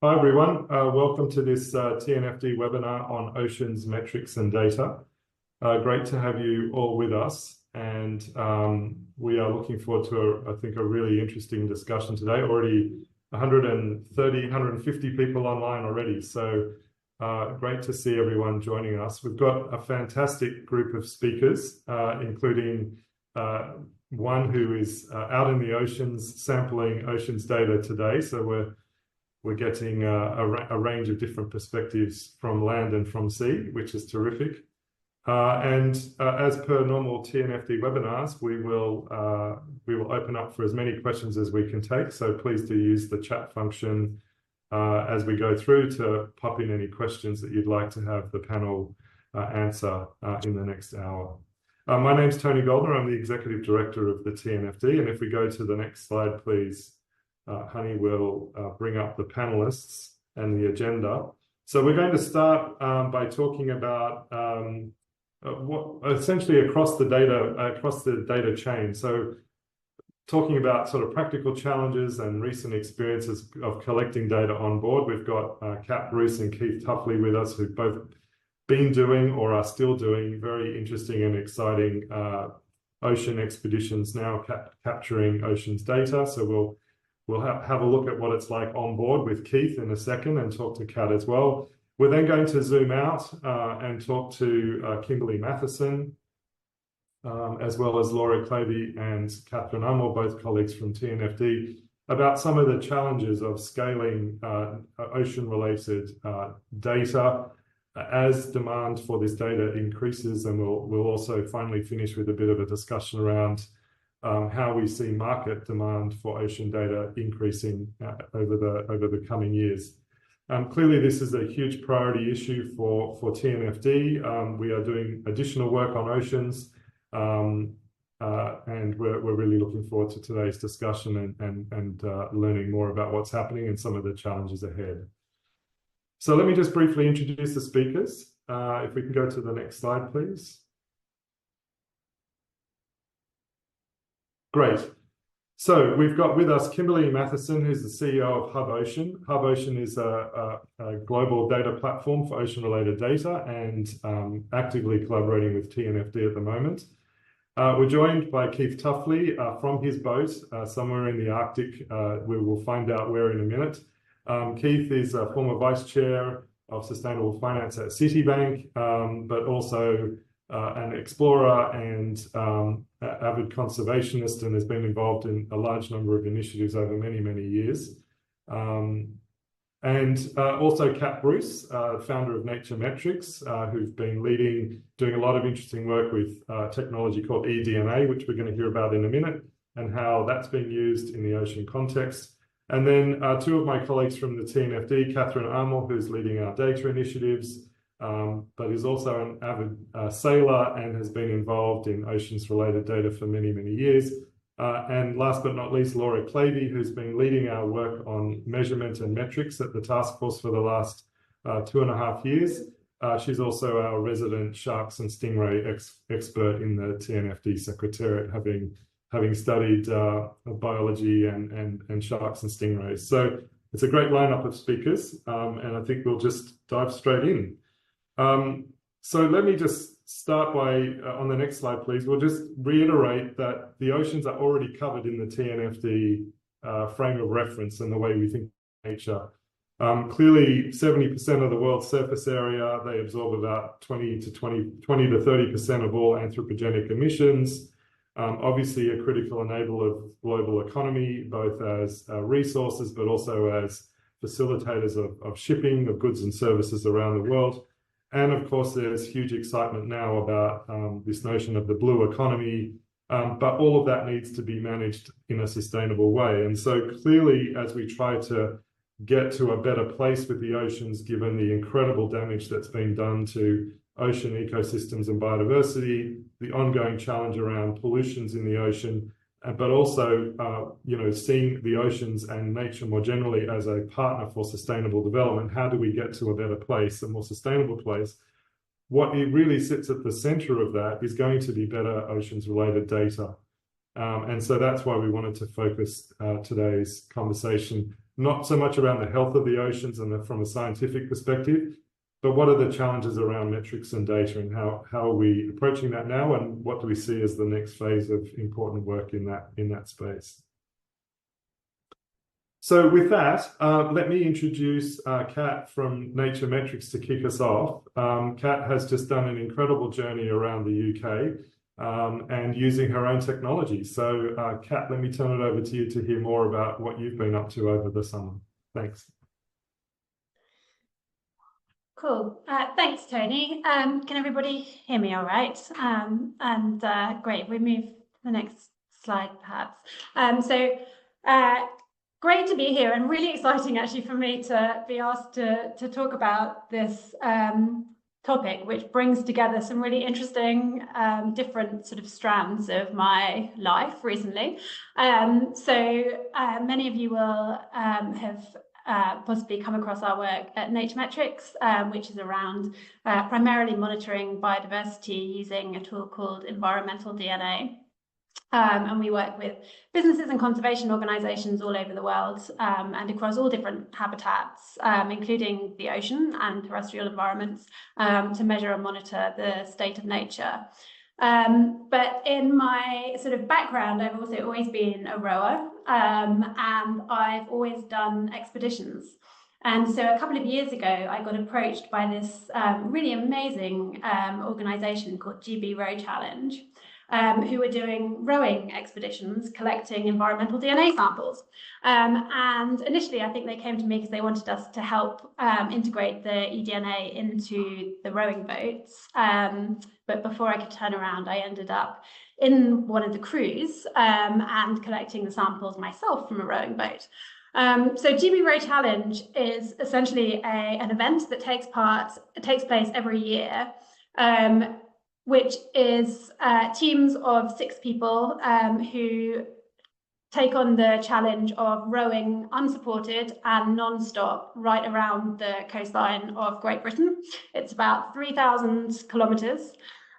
Hi everyone, welcome to this TNFD webinar on oceans, metrics and data. Great to have you all with us, and we are looking forward to, I think, a really interesting discussion today. Already 130, 150 people online already, so great to see everyone joining us. We've got a fantastic group of speakers, including one who is out in the oceans sampling oceans data today, so we're getting a range of different perspectives from land and from sea, which is terrific. As per normal TNFD webinars, we will open up for as many questions as we can take. So please do use the chat function as we go through to pop in any questions that you'd like to have the panel answer in the next hour. My name's Tony Goldner. I'm the Executive Director of the TNFD. And if we go to the next slide, please. Honey will bring up the panelists and the agenda. So we're going to start by talking about what essentially across the data chain. So talking about sort of practical challenges and recent experiences of collecting data on board. We've got Cat Bruce and Keith Tuffley with us, who've both been doing or are still doing very interesting and exciting ocean expeditions now, capturing oceans data. So we'll have a look at what it's like on board with Keith in a second and talk to Cat as well. We're then going to zoom out and talk to Kimberly Mathisen, as well as Laura Clavey and Cathrine, Amour, both colleagues from TNFD, about some of the challenges of scaling ocean-related data as demand for this data increases. And we'll also finally finish with a bit of a discussion around how we see market demand for ocean data increasing over the coming years. Clearly, this is a huge priority issue for TNFD. We are doing additional work on oceans, and we're really looking forward to today's discussion and learning more about what's happening and some of the challenges ahead. So let me just briefly introduce the speakers. If we can go to the next slide, please. Great. So we've got with us Kimberly Mathisen, who's the CEO of Hub Ocean. Hub Ocean is a global data platform for ocean-related data and actively collaborating with TNFD at the moment. We're joined by Keith Tuffley from his boat somewhere in the Arctic. We will find out where in a minute. Keith is a former Vice Chair of Sustainable Finance at Citibank, but also an explorer and avid conservationist, and has been involved in a large number of initiatives over many, many years. Also Cat Bruce, founder of NatureMetrics, who's been doing a lot of interesting work with technology called eDNA, which we're going to hear about in a minute, and how that's being used in the ocean context. And then two of my colleagues from the TNFD, Cathrine Amour, who's leading our data initiatives, but is also an avid sailor and has been involved in oceans-related data for many, many years. And last but not least, Laura Clavey, who's been leading our work on measurement and metrics at the Taskforce for the last 2.5 years. She's also our resident sharks and stingray expert in the TNFD Secretariat, having studied biology and sharks and stingrays. So it's a great lineup of speakers, and I think we'll just dive straight in. So let me just start by, on the next slide, please, we'll just reiterate that the oceans are already covered in the TNFD frame of reference and the way we think of nature. Clearly, 70% of the world's surface area, they absorb about 20 to 30% of all anthropogenic emissions. Obviously, a critical enabler of global economy, both as resources, but also as facilitators of shipping of goods and services around the world. And of course, there's huge excitement now about this notion of the blue economy, but all of that needs to be managed in a sustainable way. And so clearly, as we try to get to a better place with the oceans, given the incredible damage that's been done to ocean ecosystems and biodiversity, the ongoing challenge around pollutions in the ocean, but also, seeing the oceans and nature more generally as a partner for sustainable development. How do we get to a better place, a more sustainable place? What it really sits at the center of that is going to be better oceans-related data. And so that's why we wanted to focus today's conversation not so much around the health of the oceans and from a scientific perspective, but what are the challenges around metrics and data, and how are we approaching that now, and what do we see as the next phase of important work in that space? So with that, let me introduce Cat from NatureMetrics to kick us off. Cat has just done an incredible journey around the UK and using her own technology. So Cat, let me turn it over to you to hear more about what you've been up to over the summer. Thanks. Cool. Thanks, Tony. Can everybody hear me all right? Great, we move to the next slide, perhaps. Great to be here, and really exciting actually for me to be asked to talk about this topic, which brings together some really interesting different sort of strands of my life recently. Many of you will have possibly come across our work at NatureMetrics, which is around primarily monitoring biodiversity using a tool called environmental DNA. And we work with businesses and conservation organisations all over the world and across all different habitats, including the ocean and terrestrial environments, to measure and monitor the state of nature. But in my sort of background, I've also always been a rower, and I've always done expeditions. And so a couple of years ago, I got approached by this really amazing organisation called GB Row Challenge, who were doing rowing expeditions, collecting environmental DNA samples. And initially, I think they came to me because they wanted us to help integrate the eDNA into the rowing boats. But before I could turn around, I ended up in one of the crews and collecting the samples myself from a rowing boat. So GB Row Challenge is essentially an event that takes place every year, which is teams of 6 people who take on the challenge of rowing unsupported and non-stop right around the coastline of Great Britain. It's about 3,000 kilometres.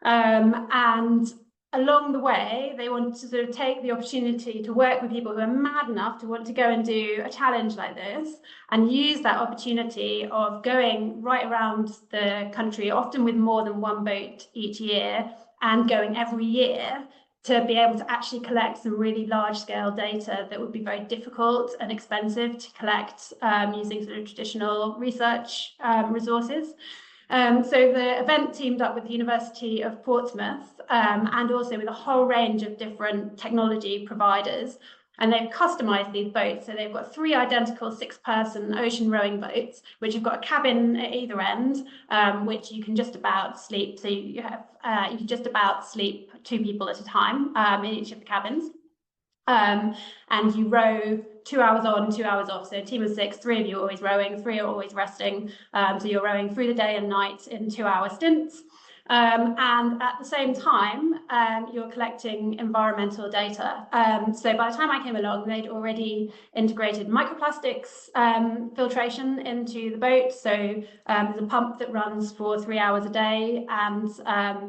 And along the way, they want to sort of take the opportunity to work with people who are mad enough to want to go and do a challenge like this, and use that opportunity of going right around the country, often with more than one boat each year, and going every year to be able to actually collect some really large-scale data that would be very difficult and expensive to collect using sort of traditional research resources. So the event teamed up with the University of Portsmouth and also with a whole range of different technology providers. And they've customized these boats. So they've got 3 identical 6-person ocean rowing boats, which have got a cabin at either end, which you can just about sleep. So you can just about sleep 2 people at a time in each of the cabins. And you row 2 hours on, 2 hours off. So a team of 6, 3 of you are always rowing, 3 are always resting. So you're rowing through the day and night in 2-hour stints. And at the same time, you're collecting environmental data. So by the time I came along, they'd already integrated microplastics filtration into the boat. So there's a pump that runs for 3 hours a day and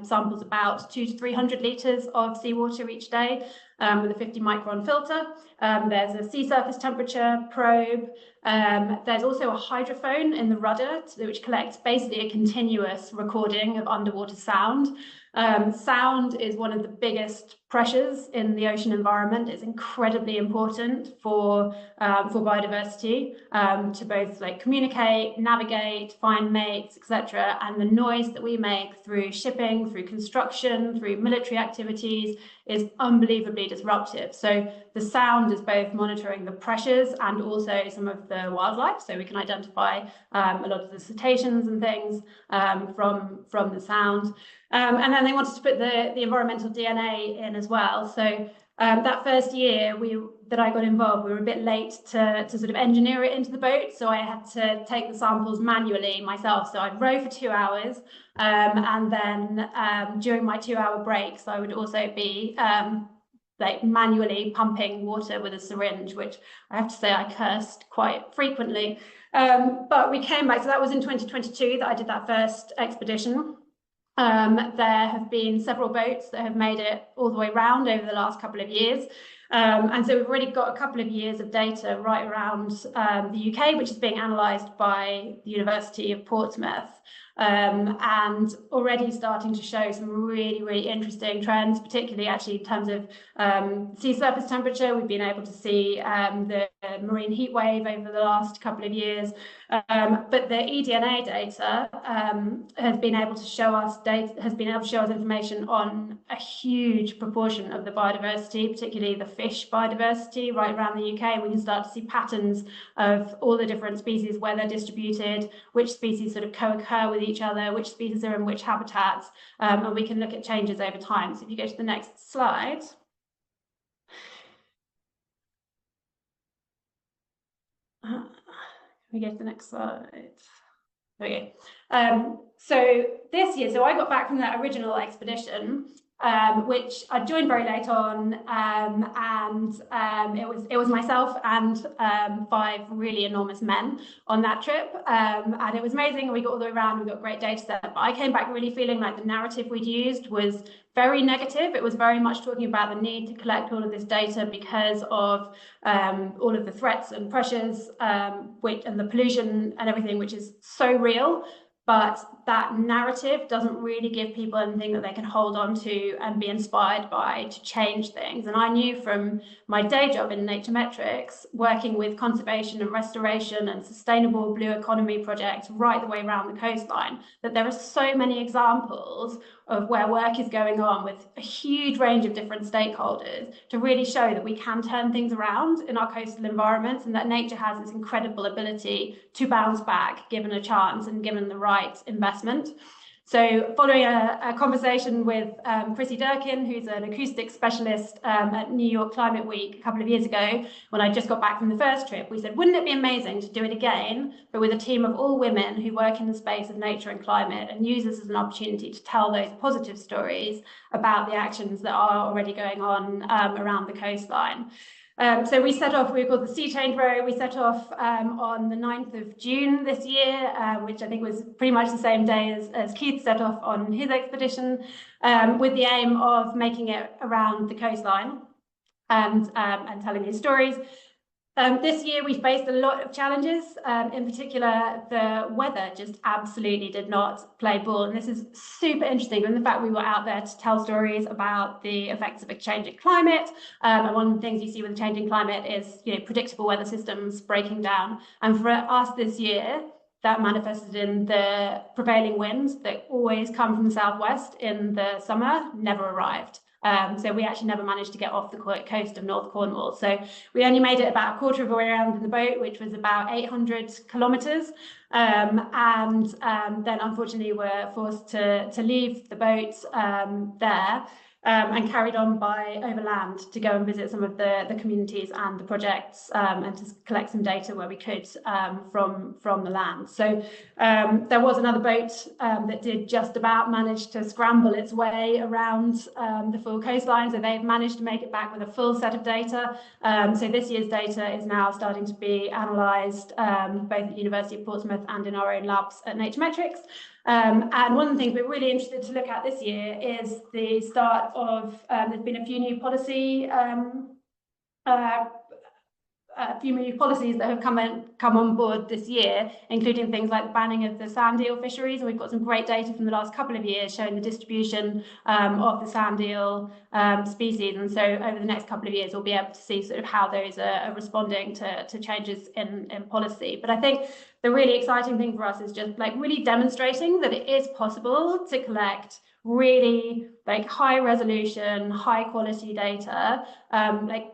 samples about 200 to 300 litres of seawater each day with a 50 micron filter. There's a sea surface temperature probe. There's also a hydrophone in the rudder, which collects basically a continuous recording of underwater sound. Sound is one of the biggest pressures in the ocean environment. It's incredibly important for biodiversity, to both like communicate, navigate, find mates, etc. And the noise that we make through shipping, through construction, through military activities is unbelievably disruptive. So the sound is both monitoring the pressures and also some of the wildlife. So we can identify a lot of the cetaceans and things from the sound. And then they wanted to put the environmental DNA in as well. So that first year that I got involved, we were a bit late to sort of engineer it into the boat. So I had to take the samples manually myself. So I'd row for 2 hours. And then during my 2-hour breaks, I would also be like manually pumping water with a syringe, which I have to say I cursed quite frequently. But we came back. So that was in 2022 that I did that first expedition. There have been several boats that have made it all the way round over the last couple of years. And so we've already got a couple of years of data right around the UK, which is being analysed by the University of Portsmouth. And already starting to show some really, really interesting trends, particularly actually in terms of sea surface temperature. We've been able to see the marine heat wave over the last couple of years. But the eDNA data has been able to show us information on a huge proportion of the biodiversity, particularly the fish biodiversity right around the UK. We can start to see patterns of all the different species, where they're distributed, which species sort of co-occur with each other, which species are in which habitats, and we can look at changes over time. So if you go to the next slide. We go to the next slide. There we go. So this year, so I got back from that original expedition, which I joined very late on, and it was myself and 5 really enormous men on that trip, and it was amazing. We got all the way around, we got a great data set, but I came back really feeling like the narrative we'd used was very negative. It was very much talking about the need to collect all of this data because of all of the threats and pressures, and the pollution and everything, which is so real. But that narrative doesn't really give people anything that they can hold on to and be inspired by to change things. And I knew from my day job in NatureMetrics, working with conservation and restoration and sustainable blue economy projects right the way around the coastline, that there are so many examples of where work is going on with a huge range of different stakeholders to really show that we can turn things around in our coastal environments, and that nature has this incredible ability to bounce back given a chance and given the right investment. So following a conversation with Chrissy Durkin, who's an acoustics specialist at New York Climate Week a couple of years ago, when I just got back from the first trip, we said, wouldn't it be amazing to do it again, but with a team of all women who work in the space of nature and climate, and use this as an opportunity to tell those positive stories about the actions that are already going on around the coastline. So we set off, we were called the Sea Change Row. We set off on the 9th of June this year, which I think was pretty much the same day as Keith set off on his expedition, with the aim of making it around the coastline and telling these stories. This year we faced a lot of challenges. In particular, the weather just absolutely did not play ball. And this is super interesting, given the fact we were out there to tell stories about the effects of a changing climate. And one of the things you see with a changing climate is, predictable weather systems breaking down. And for us this year, that manifested in the prevailing winds that always come from the southwest in the summer, never arrived. So we actually never managed to get off the coast of North Cornwall. So we only made it about a quarter of a way around in the boat, which was about 800 kilometres. And then unfortunately were forced to leave the boat there. And carried on by overland to go and visit some of the communities and the projects, and to collect some data where we could from the land. So there was another boat that did just about manage to scramble its way around the full coastline. So they've managed to make it back with a full set of data. So this year's data is now starting to be analysed both at the University of Portsmouth and in our own labs at NatureMetrics. And one of the things we're really interested to look at this year is the start of, there's been a few new policies that have come on board this year, including things like the banning of the sand eel fisheries. And we've got some great data from the last couple of years showing the distribution of the sand eel species. And so over the next couple of years, we'll be able to see sort of how those are responding to changes in policy. But I think the really exciting thing for us is just really demonstrating that it is possible to collect really high resolution, high quality data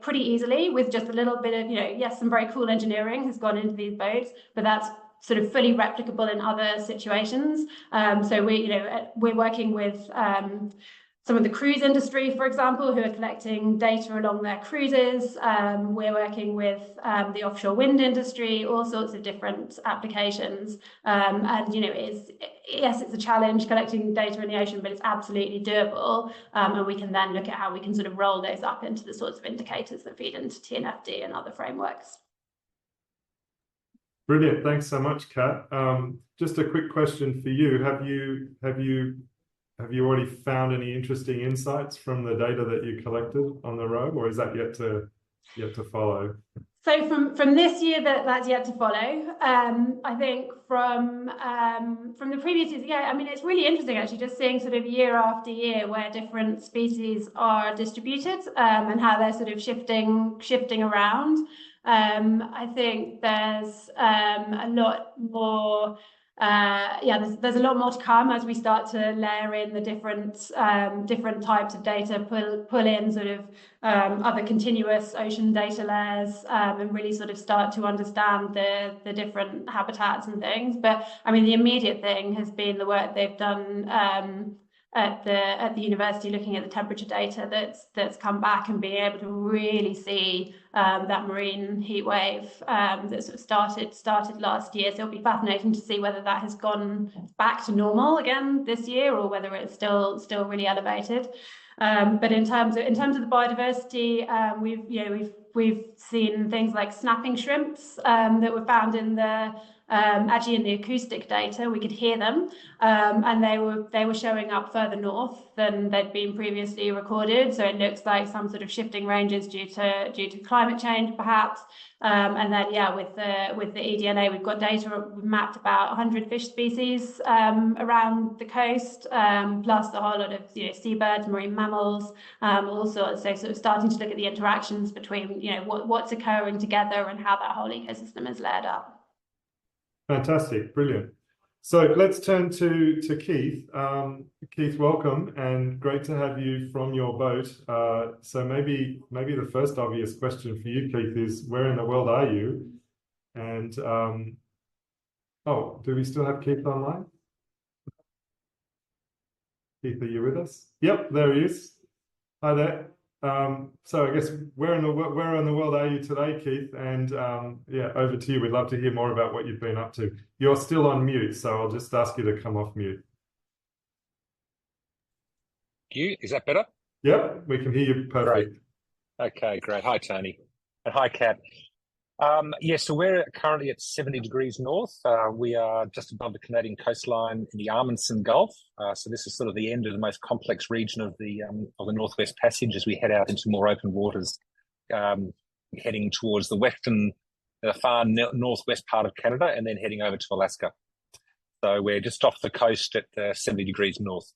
pretty easily with just a little bit of, yes, some very cool engineering has gone into these boats, but that's sort of fully replicable in other situations. So we're working with some of the cruise industry, for example, who are collecting data along their cruises. We're working with the offshore wind industry, all sorts of different applications. And, yes, it's a challenge collecting data in the ocean, but it's absolutely doable. And we can then look at how we can sort of roll those up into the sorts of indicators that feed into TNFD and other frameworks. Brilliant. Thanks so much, Kat. Just a quick question for you. Have you have you already found any interesting insights from the data that you collected on the road, or is that yet to follow? So from this year, that's yet to follow. I think from the previous years, yeah, I mean, it's really interesting actually just seeing sort of year after year where different species are distributed and how they're sort of shifting around. I think there's a lot more. There's a lot more to come as we start to layer in the different types of data, pull in sort of other continuous ocean data layers, and really sort of start to understand the different habitats and things. But I mean, the immediate thing has been the work they've done at the university, looking at the temperature data that's come back and being able to really see that marine heat wave that sort of started last year. So it'll be fascinating to see whether that has gone back to normal again this year, or whether it's still really elevated. But in terms of the biodiversity, we've seen things like snapping shrimps that were found in the actually in the acoustic data. We could hear them, and they were showing up further north than they'd been previously recorded. So it looks like some sort of shifting ranges due to climate change, perhaps. And then with the eDNA, we've got data. We've mapped about 100 fish species around the coast, plus a whole lot of seabirds, marine mammals, all sorts. So sort of starting to look at the interactions between what's occurring together and how that whole ecosystem is layered up. Fantastic, brilliant. So let's turn to Keith. Keith, welcome, and great to have you from your boat. So maybe the first obvious question for you, Keith, is where in the world are you? And do we still have Keith online? Keith, are you with us? Yep, there he is. Hi there. So I guess where in the world are you today, Keith? And over to you. We'd love to hear more about what you've been up to. You're still on mute, so I'll just ask you to come off mute. Is that better? Yep, we can hear you perfect. Great. Okay, great. Hi, Tony. And hi, Kat. So we're currently at 70 degrees north. We are just above the Canadian coastline in the Amundsen Gulf. So this is sort of the end of the most complex region of the Northwest Passage as we head out into more open waters, heading towards the far northwest part of Canada, and then heading over to Alaska. So we're just off the coast at 70 degrees north.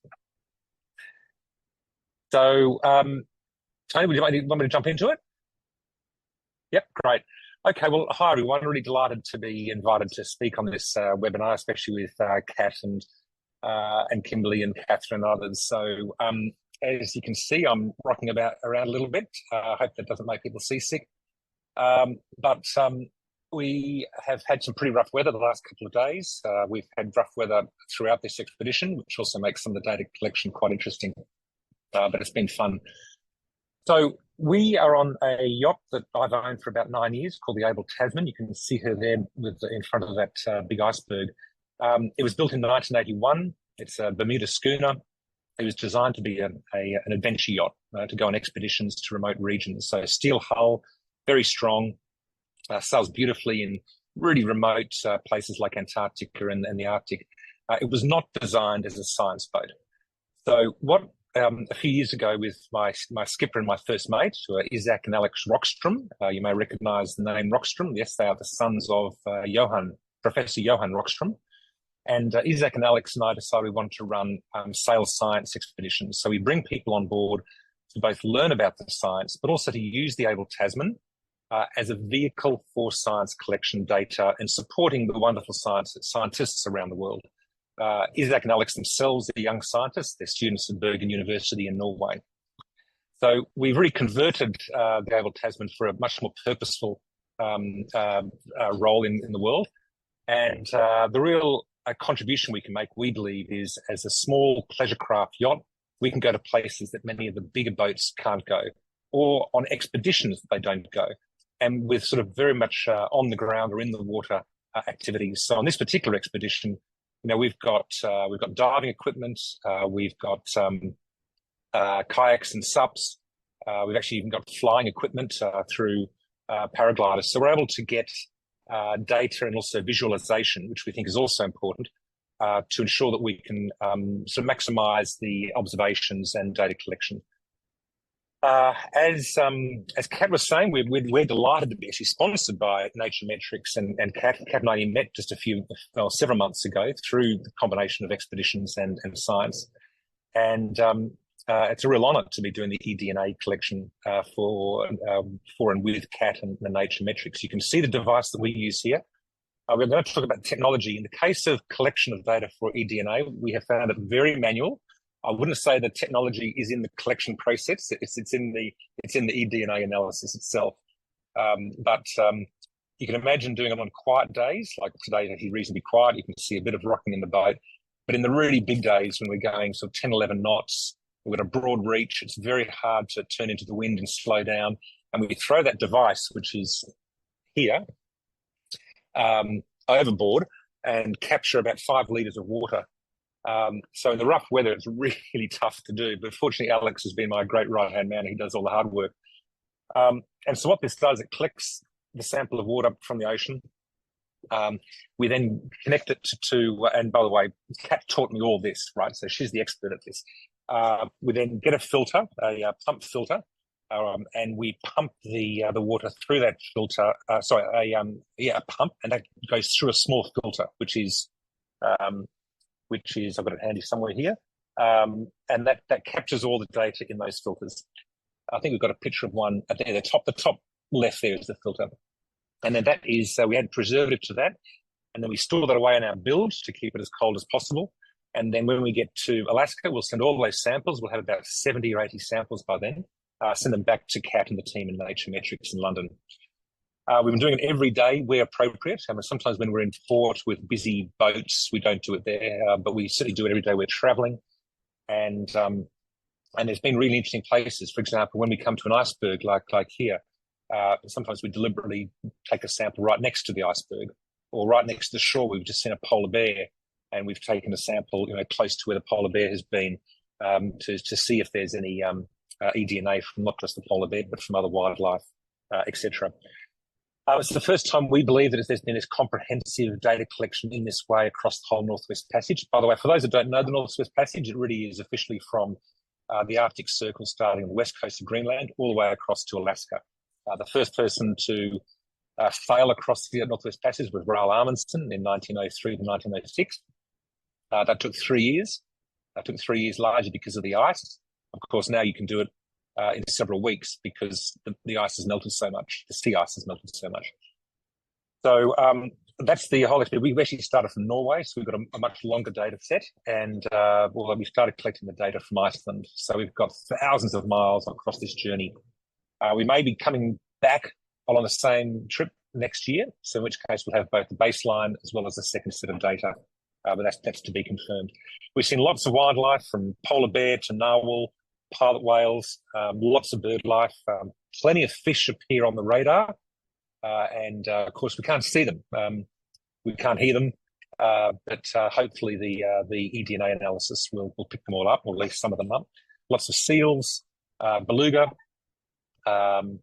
So, Tony, would you want me to jump into it? Yep, great. Okay, well, hi everyone. Really delighted to be invited to speak on this webinar, especially with Kat and Kimberly and Cathrine and others. So, as you can see, I'm rocking around a little bit. I hope that doesn't make people seasick. But we have had some pretty rough weather the last couple of days. We've had rough weather throughout this expedition, which also makes some of the data collection quite interesting. But it's been fun. So we are on a yacht that I've owned for about 9 years called the Abel Tasman. You can see her there in front of that big iceberg. It was built in 1981. It's a Bermuda schooner. It was designed to be an adventure yacht to go on expeditions to remote regions. So steel hull, very strong, sails beautifully in really remote places like Antarctica and the Arctic. It was not designed as a science boat. So what a few years ago with my skipper and my first mate, Isaac and Alex Rockstrom. You may recognise the name Rockstrom. Yes, they are the sons of Professor Johan Rockstrom. And Isaac and Alex and I decided we wanted to run sail science expeditions. So we bring people on board to both learn about the science, but also to use the Abel Tasman as a vehicle for science collection data and supporting the wonderful scientists around the world. Isaac and Alex themselves are young scientists. They're students at Bergen University in Norway. So we've really converted the Abel Tasman for a much more purposeful role in the world. And the real contribution we can make, we believe, is as a small pleasure craft yacht, we can go to places that many of the bigger boats can't go, or on expeditions that they don't go, and with sort of very much on the ground or in the water activities. So on this particular expedition, we've got diving equipment, we've got kayaks and SUPs, we've actually even got flying equipment through paragliders. So we're able to get data and also visualization, which we think is also important, to ensure that we can sort of maximise the observations and data collection. As Cat was saying, we're delighted to be actually sponsored by NatureMetrics, and Cat and I met just several months ago through the combination of expeditions and science, and it's a real honour to be doing the eDNA collection for and with Cat and the NatureMetrics. You can see the device that we use here. We're going to talk about technology. In the case of collection of data for eDNA, we have found it very manual. I wouldn't say the technology is in the collection process. It's in the eDNA analysis itself. But you can imagine doing it on quiet days, like today, it's reasonably quiet. You can see a bit of rocking in the boat. But in the really big days, when we're going sort of 10, 11 knots, we've got a broad reach. It's very hard to turn into the wind and slow down. And we throw that device, which is here, overboard and capture about 5 litres of water. So in the rough weather, it's really tough to do. But fortunately, Alex has been my great right-hand man. He does all the hard work. And so what this does, it collects the sample of water from the ocean. We then connect it to and by the way, Kat taught me all this, right? So she's the expert at this. We then get a filter, a pump filter, and we pump the water through that filter. A pump, and that goes through a small filter, which is I've got it handy somewhere here, and that captures all the data in those filters. I think we've got a picture of one at the top left. There is the filter, and then that is we add preservative to that, and then we store that away in our bilge to keep it as cold as possible. And then when we get to Alaska, we'll send all those samples. We'll have about 70 or 80 samples by then. Send them back to Cat and the team in NatureMetrics in London. We've been doing it every day where appropriate. I mean, sometimes when we're in port with busy boats, we don't do it there, but we certainly do it every day we're travelling. And there's been really interesting places. For example, when we come to an iceberg like here, sometimes we deliberately take a sample right next to the iceberg, or right next to the shore. We've just seen a polar bear, and we've taken a sample, close to where the polar bear has been, to see if there's any eDNA from not just the polar bear, but from other wildlife, etc. It's the first time we believe that there's been this comprehensive data collection in this way across the whole Northwest Passage. By the way, for those that don't know the Northwest Passage, it really is officially from the Arctic Circle starting on the west coast of Greenland all the way across to Alaska. The first person to sail across the Northwest Passage was Raoul Amundsen in 1903 to 1906. That took 3 years. That took 3 years largely because of the ice. Of course, now you can do it in several weeks because the ice has melted so much. The sea ice has melted so much. So that's the whole experience. We've actually started from Norway, so we've got a much longer data set. And we started collecting the data from Iceland. So we've got thousands of miles across this journey. We may be coming back on the same trip next year, so in which case we'll have both the baseline as well as a second set of data. But that's to be confirmed. We've seen lots of wildlife, from polar bear to narwhal, pilot whales, lots of bird life, plenty of fish appear on the radar, and of course we can't see them, we can't hear them, but hopefully the eDNA analysis will pick them all up, or at least some of them up. Lots of seals, beluga, and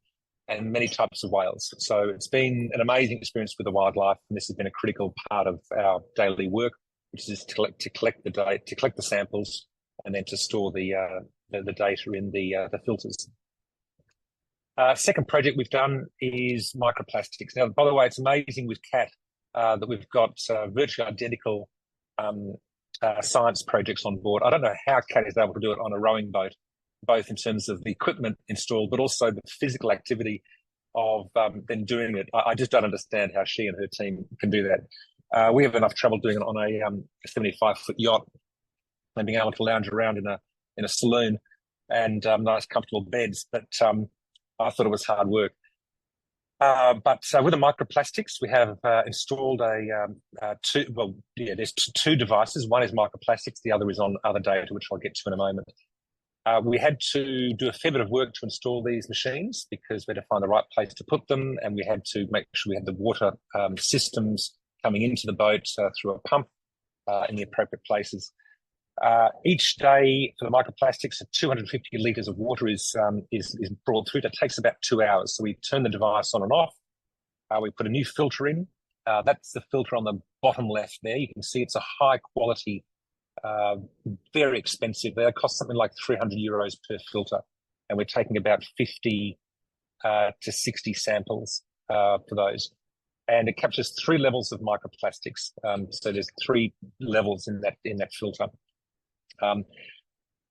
many types of whales. So it's been an amazing experience with the wildlife, and this has been a critical part of our daily work, which is to collect the data, to collect the samples, and then to store the data in the filters. Second project we've done is microplastics. Now, by the way, it's amazing with Cat that we've got virtually identical science projects on board. I don't know how Cat is able to do it on a rowing boat, both in terms of the equipment installed, but also the physical activity of them doing it. I just don't understand how she and her team can do that. We have enough trouble doing it on a 75-foot yacht and being able to lounge around in a saloon and nice comfortable beds, but I thought it was hard work. But with the microplastics, we have installed there's two devices. One is microplastics, the other is on other data, which I'll get to in a moment. We had to do a fair bit of work to install these machines because we had to find the right place to put them, and we had to make sure we had the water systems coming into the boat through a pump in the appropriate places. Each day for the microplastics, 250 litres of water is brought through. That takes about 2 hours. So we turn the device on and off. We put a new filter in. That's the filter on the bottom left there. You can see it's a high quality, very expensive. They cost something like 300 euros per filter, and we're taking about 50 to 60 samples for those. And it captures 3 levels of microplastics. So there's 3 levels in that filter.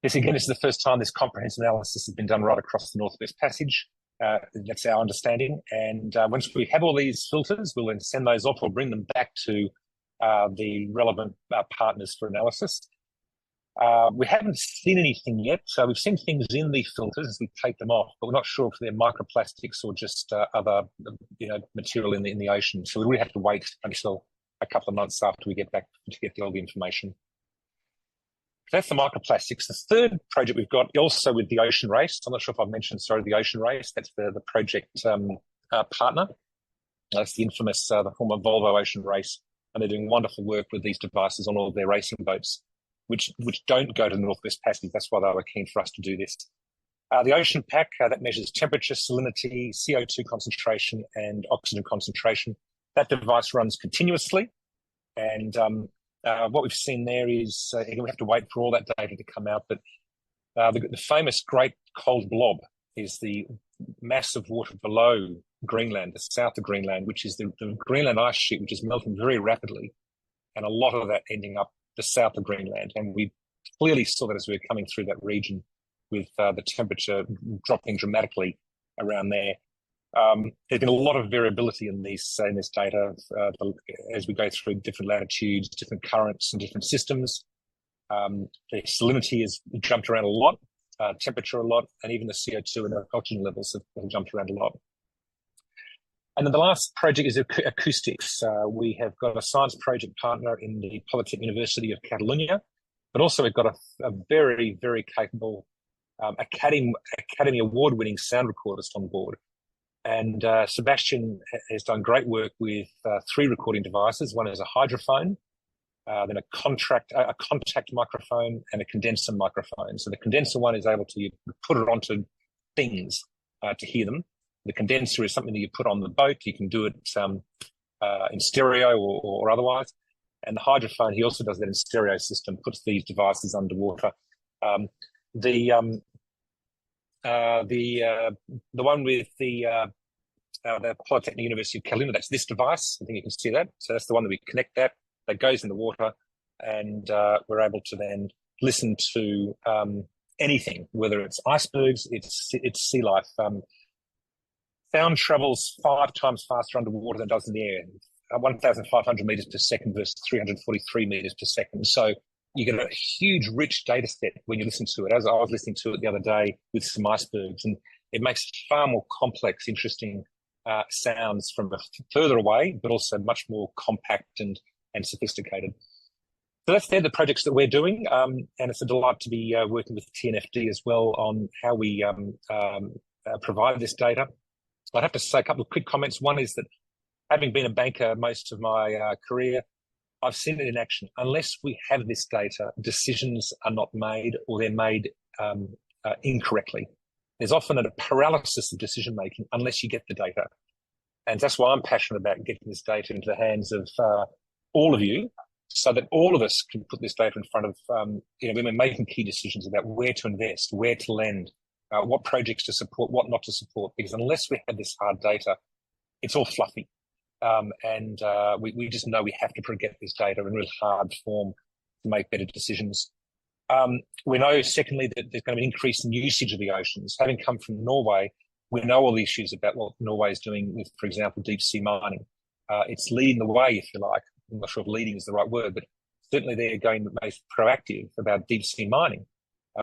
This is the first time this comprehensive analysis has been done right across the Northwest Passage. That's our understanding. And once we have all these filters, we'll then send those off or bring them back to the relevant partners for analysis. We haven't seen anything yet. So we've seen things in the filters as we take them off, but we're not sure if they're microplastics or just other material in the ocean. So we really have to wait until a couple of months after we get back to get all the information. That's the microplastics. The third project we've got also with the Ocean Race. I'm not sure if I've mentioned, the Ocean Race. That's the project partner. That's the infamous, the former Volvo Ocean Race. And they're doing wonderful work with these devices on all of their racing boats, which don't go to the Northwest Passage. That's why they were keen for us to do this. The Ocean Pack, that measures temperature, salinity, CO2 concentration, and oxygen concentration. That device runs continuously. And what we've seen there is, again, we have to wait for all that data to come out, but the famous Great Cold Blob is the mass of water below Greenland, the south of Greenland, which is the Greenland ice sheet, which is melting very rapidly, and a lot of that ending up the south of Greenland. And we clearly saw that as we were coming through that region with the temperature dropping dramatically around there. There's been a lot of variability in this data as we go through different latitudes, different currents, and different systems. The salinity has jumped around a lot, temperature a lot, and even the CO2 and the oxygen levels have jumped around a lot. And then the last project is acoustics. We have got a science project partner in the Polytechnic University of Catalonia, but also we've got a very, very capable Academy Award-winning sound recordist on board. And Sebastian has done great work with 3 recording devices. One is a hydrophone, then a contact microphone, and a condenser microphone. So the condenser one is able to put it onto things to hear them. The condenser is something that you put on the boat. You can do it in stereo or otherwise. And the hydrophone, he also does that in stereo system, puts these devices underwater. The one with the Polytechnic University of Catalonia, that's this device. I think you can see that. So that's the one that we connect that goes in the water, and we're able to then listen to anything, whether it's icebergs, it's sea life. Sound travels 5 times faster underwater than it does in the air, 1,500 meters per second versus 343 meters per second. So you get a huge, rich data set when you listen to it. As I was listening to it the other day with some icebergs, and it makes far more complex, interesting sounds from further away, but also much more compact and sophisticated. So they're the projects that we're doing, and it's a delight to be working with TNFD as well on how we provide this data. I'd have to say a couple of quick comments. One is that having been a banker most of my career, I've seen it in action. Unless we have this data, decisions are not made, or they're made incorrectly. There's often a paralysis of decision making unless you get the data. And that's why I'm passionate about getting this data into the hands of all of you, so that all of us can put this data in front of, when we're making key decisions about where to invest, where to lend, what projects to support, what not to support. Because unless we have this hard data, it's all fluffy. We just know we have to get this data in real hard form to make better decisions. We know, secondly, that there's going to be an increase in usage of the oceans. Having come from Norway, we know all the issues about what Norway is doing with, for example, deep sea mining. It's leading the way, if you like. I'm not sure if leading is the right word, but certainly they're going most proactive about deep sea mining,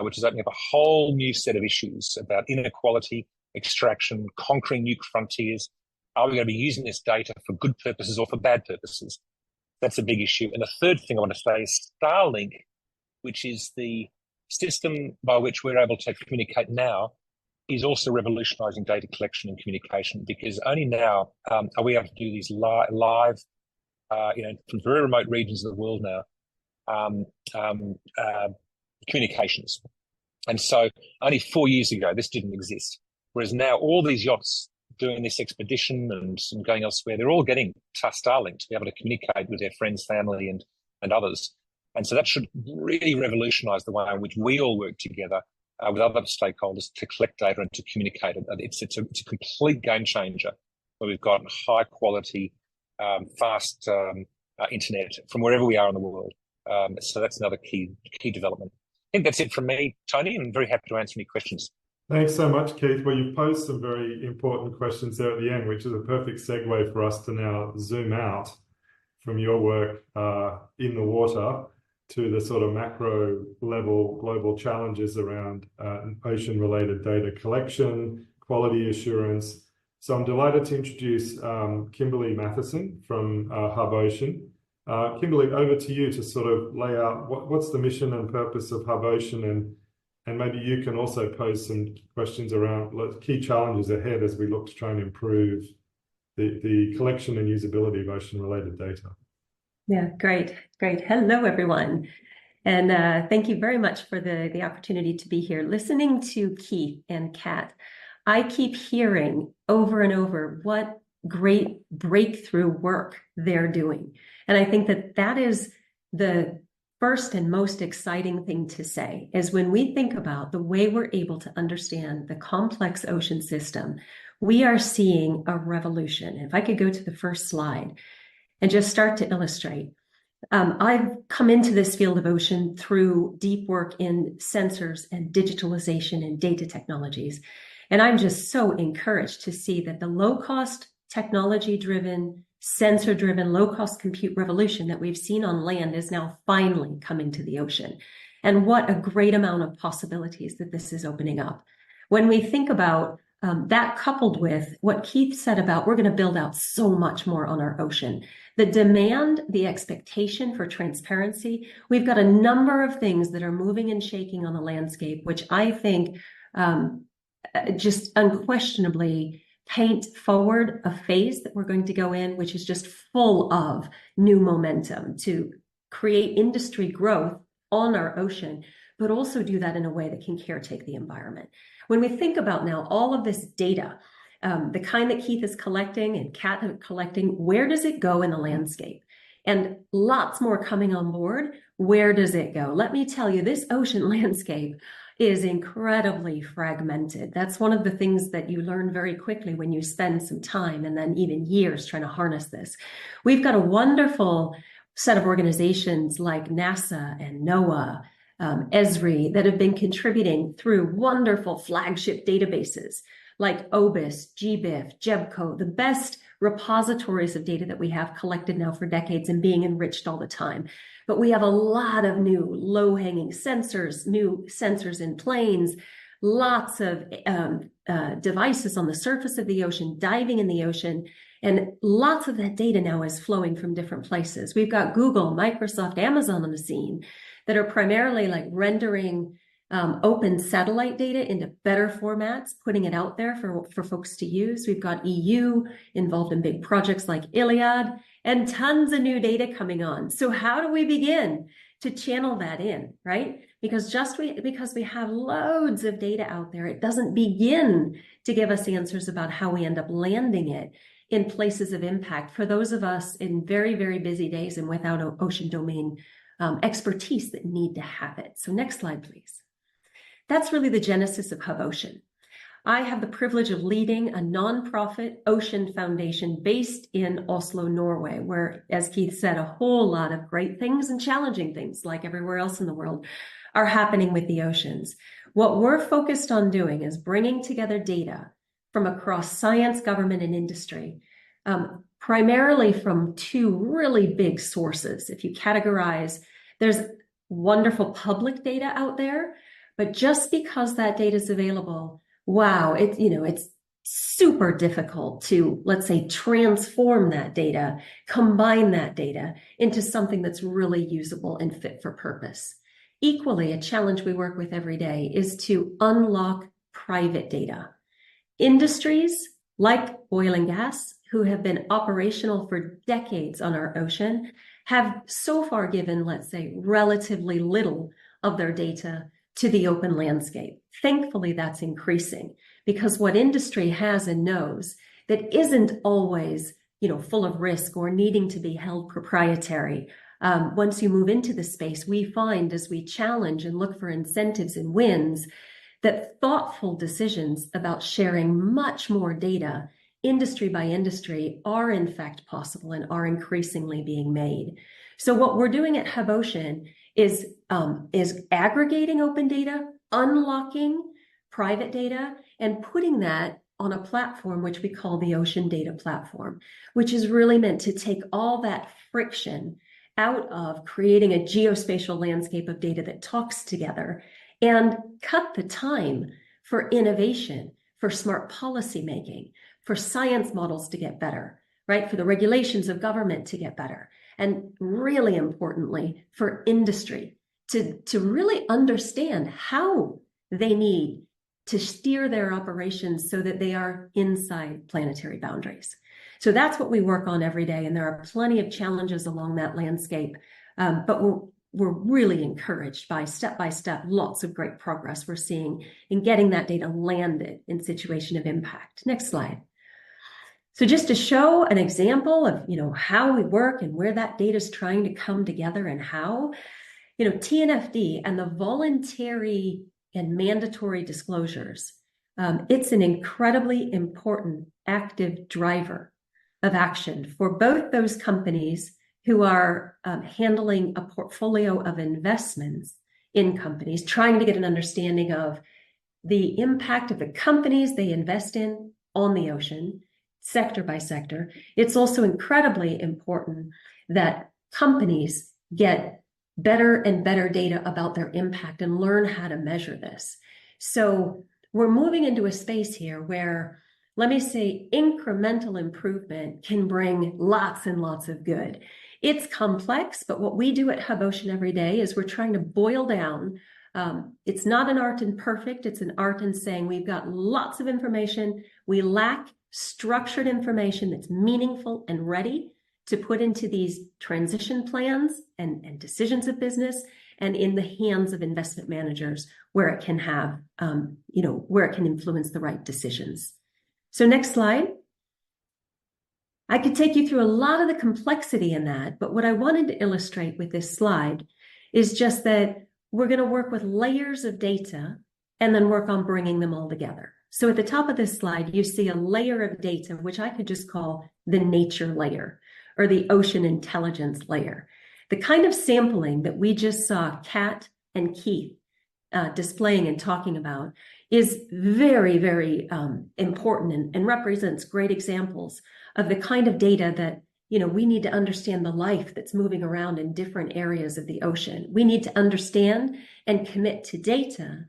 which is opening up a whole new set of issues about inequality, extraction, conquering new frontiers. Are we going to be using this data for good purposes or for bad purposes? That's a big issue. And the third thing I want to say is Starlink, which is the system by which we're able to communicate now, is also revolutionising data collection and communication, because only now are we able to do these live, from very remote regions of the world now, communications. And so only 4 years ago, this didn't exist. Whereas now all these yachts doing this expedition and going elsewhere, they're all getting Starlink to be able to communicate with their friends, family, and others. And so that should really revolutionise the way in which we all work together with other stakeholders to collect data and to communicate it. It's a complete game changer where we've got high quality, fast internet from wherever we are in the world. So that's another key development. I think that's it from me, Tony, and I'm very happy to answer any questions. Thanks so much, Keith. Well, you've posed some very important questions there at the end, which is a perfect segue for us to now zoom out from your work in the water to the sort of macro level global challenges around ocean-related data collection, quality assurance. So I'm delighted to introduce Kimberly Mathisen from Hub Ocean. Kimberly, over to you to sort of lay out what's the mission and purpose of Hub Ocean, and maybe you can also pose some questions around key challenges ahead as we look to try and improve the collection and usability of ocean-related data. Yeah, great. Hello, everyone. And thank you very much for the opportunity to be here. Listening to Keith and Kat, I keep hearing over and over what great breakthrough work they're doing. And I think that is the first and most exciting thing to say, is when we think about the way we're able to understand the complex ocean system, we are seeing a revolution. If I could go to the first slide and just start to illustrate. I've come into this field of ocean through deep work in sensors and digitalization and data technologies. And I'm just so encouraged to see that the low-cost, technology-driven, sensor-driven, low-cost compute revolution that we've seen on land is now finally coming to the ocean. And what a great amount of possibilities that this is opening up. When we think about that coupled with what Keith said about we're going to build out so much more on our ocean. The demand, the expectation for transparency, we've got a number of things that are moving and shaking on the landscape, which I think just unquestionably paint forward a phase that we're going to go in, which is just full of new momentum to create industry growth on our ocean, but also do that in a way that can caretake the environment. When we think about now all of this data, the kind that Keith is collecting and Kat is collecting, where does it go in the landscape? And lots more coming on board. Where does it go? Let me tell you, this ocean landscape is incredibly fragmented. That's one of the things that you learn very quickly when you spend some time and then even years trying to harness this. We've got a wonderful set of organizations like NASA and NOAA, Esri, that have been contributing through wonderful flagship databases like OBIS, GBIF, JEBCO, the best repositories of data that we have collected now for decades and being enriched all the time. But we have a lot of new low-hanging sensors, new sensors in planes, lots of devices on the surface of the ocean, diving in the ocean, and lots of that data now is flowing from different places. We've got Google, Microsoft, Amazon on the scene that are primarily like rendering open satellite data into better formats, putting it out there for folks to use. We've got EU involved in big projects like Iliad and tons of new data coming on. So how do we begin to channel that in, right? Because because we have loads of data out there, it doesn't begin to give us answers about how we end up landing it in places of impact for those of us in very, very busy days and without ocean domain expertise that need to have it. So next slide, please. That's really the genesis of Hub Ocean. I have the privilege of leading a nonprofit ocean foundation based in Oslo, Norway, where, as Keith said, a whole lot of great things and challenging things, like everywhere else in the world, are happening with the oceans. What we're focused on doing is bringing together data from across science, government, and industry, primarily from two really big sources. If you categorize, there's wonderful public data out there, but just because that data is available, wow, it's super difficult to, let's say, transform that data, combine that data into something that's really usable and fit for purpose. Equally, a challenge we work with every day is to unlock private data. Industries like oil and gas, who have been operational for decades on our ocean, have so far given, let's say, relatively little of their data to the open landscape. Thankfully, that's increasing, because what industry has and knows that isn't always, full of risk or needing to be held proprietary. Once you move into the space, we find as we challenge and look for incentives and wins, that thoughtful decisions about sharing much more data, industry by industry, are in fact possible and are increasingly being made. So what we're doing at Hub Ocean is aggregating open data, unlocking private data, and putting that on a platform which we call the Ocean Data Platform, which is really meant to take all that friction out of creating a geospatial landscape of data that talks together and cut the time for innovation, for smart policy making, for science models to get better, right? For the regulations of government to get better. And really importantly, for industry to really understand how they need to steer their operations so that they are inside planetary boundaries. So that's what we work on every day. And there are plenty of challenges along that landscape. But we're really encouraged by step, lots of great progress we're seeing in getting that data landed in situation of impact. Next slide. So just to show an example of, how we work and where that data is trying to come together and how, TNFD and the voluntary and mandatory disclosures, it's an incredibly important active driver of action for both those companies who are handling a portfolio of investments in companies, trying to get an understanding of the impact of the companies they invest in on the ocean, sector by sector. It's also incredibly important that companies get better and better data about their impact and learn how to measure this. So we're moving into a space here where, let me say, incremental improvement can bring lots and lots of good. It's complex, but what we do at Hub Ocean every day is we're trying to boil down. It's not an art in perfect, it's an art in saying we've got lots of information. We lack structured information that's meaningful and ready to put into these transition plans and decisions of business and in the hands of investment managers where it can have, where it can influence the right decisions. So next slide. I could take you through a lot of the complexity in that, but what I wanted to illustrate with this slide is just that we're going to work with layers of data and then work on bringing them all together. So at the top of this slide, you see a layer of data, which I could just call the nature layer or the ocean intelligence layer. The kind of sampling that we just saw Kat and Keith displaying and talking about is very, very important and represents great examples of the kind of data that, we need to understand the life that's moving around in different areas of the ocean. We need to understand and commit to data,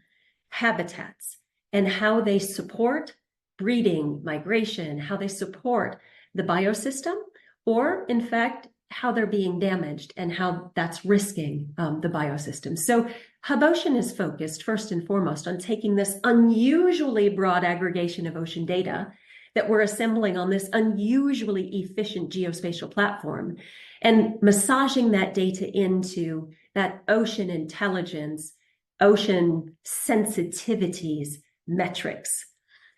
habitats, and how they support breeding, migration, how they support the biosystem, or in fact, how they're being damaged and how that's risking the biosystem. So Hub Ocean is focused first and foremost on taking this unusually broad aggregation of ocean data that we're assembling on this unusually efficient geospatial platform and massaging that data into that ocean intelligence, ocean sensitivities metrics.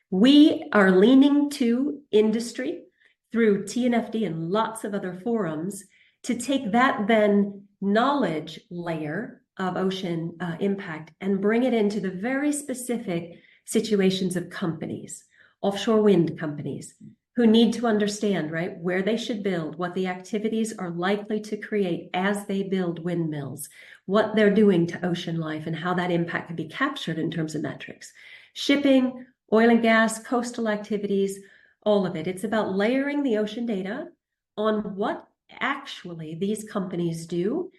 We are leaning to industry through TNFD and lots of other forums to take that then knowledge layer of ocean impact and bring it into the very specific situations of companies, offshore wind companies, who need to understand, right, where they should build, what the activities are likely to create as they build windmills, what they're doing to ocean life, and how that impact can be captured in terms of metrics. Shipping, oil and gas, coastal activities, all of it. It's about layering the ocean data on what actually these companies do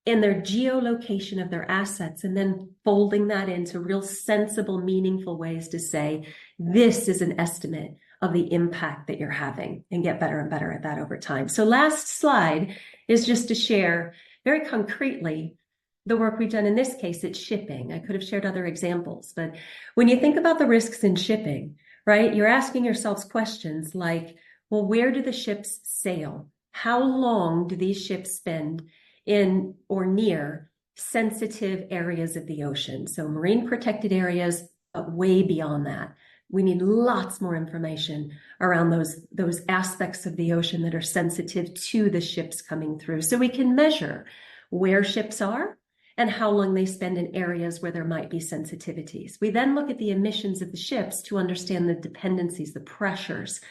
in their geolocation of their assets, and then folding that into real sensible, meaningful ways to say, this is an estimate of the impact that you're having, and get better and better at that over time. So last slide is just to share very concretely the work we've done. In this case, it's shipping. I could have shared other examples, but when you think about the risks in shipping, right, you're asking yourselves questions like, well, where do the ships sail? How long do these ships spend in or near sensitive areas of the ocean. So marine protected areas, but way beyond that. We need lots more information around those aspects of the ocean that are sensitive to the ships coming through. So we can measure where ships are and how long they spend in areas where there might be sensitivities. We then look at the emissions of the ships to understand the dependencies, the pressures.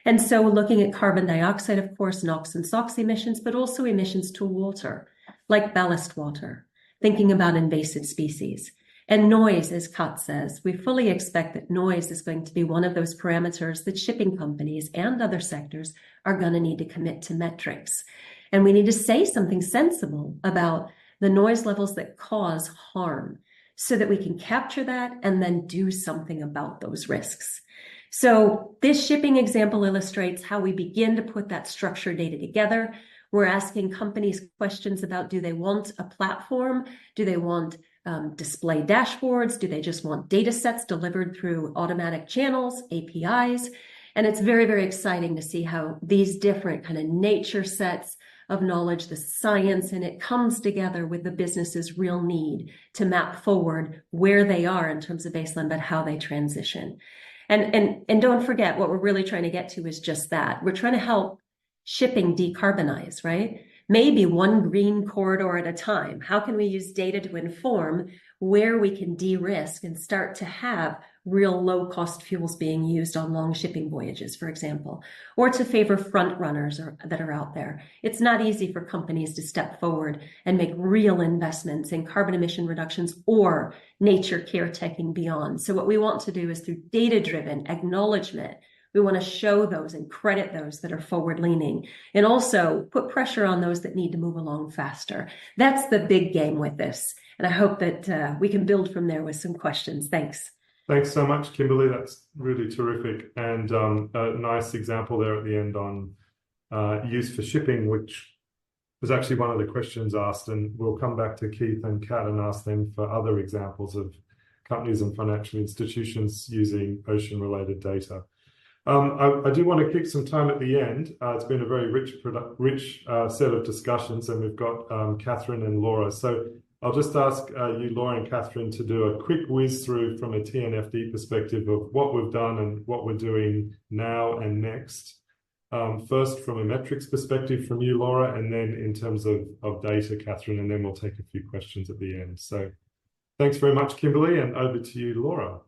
And so looking at carbon dioxide, of course, NOx and SOx emissions, but also emissions to water, like ballast water, thinking about invasive species. And noise, as Kat says, we fully expect that noise is going to be one of those parameters that shipping companies and other sectors are going to need to commit to metrics. And we need to say something sensible about the noise levels that cause harm so that we can capture that and then do something about those risks. So this shipping example illustrates how we begin to put that structured data together. We're asking companies questions about, do they want a platform? Do they want display dashboards? Do they just want data sets delivered through automatic channels, APIs? And it's very, very exciting to see how these different kind of nature sets of knowledge, the science, and it comes together with the business's real need to map forward where they are in terms of baseline, but how they transition. And don't forget, what we're really trying to get to is just that. We're trying to help shipping decarbonize, right? Maybe one green corridor at a time. How can we use data to inform where we can de-risk and start to have real low-cost fuels being used on long shipping voyages, for example, or to favor front runners that are out there? It's not easy for companies to step forward and make real investments in carbon emission reductions or nature caretaking beyond. So what we want to do is, through data-driven acknowledgement, we want to show those and credit those that are forward-leaning, and also put pressure on those that need to move along faster. That's the big game with this. And I hope that we can build from there with some questions. Thanks. Thanks so much, Kimberly. That's really terrific. And a nice example there at the end on use for shipping, which was actually one of the questions asked. And we'll come back to Keith and Kat and ask them for other examples of companies and financial institutions using ocean-related data. I do want to kick some time at the end. It's been a very rich set of discussions, and we've got Cathrine and Laura. So I'll just ask you, Laura and Cathrine, to do a quick whiz through from a TNFD perspective of what we've done and what we're doing now and next. First, from a metrics perspective from you, Laura, and then in terms of data, Cathrine, and then we'll take a few questions at the end. So thanks very much, Kimberly, and over to you, Laura.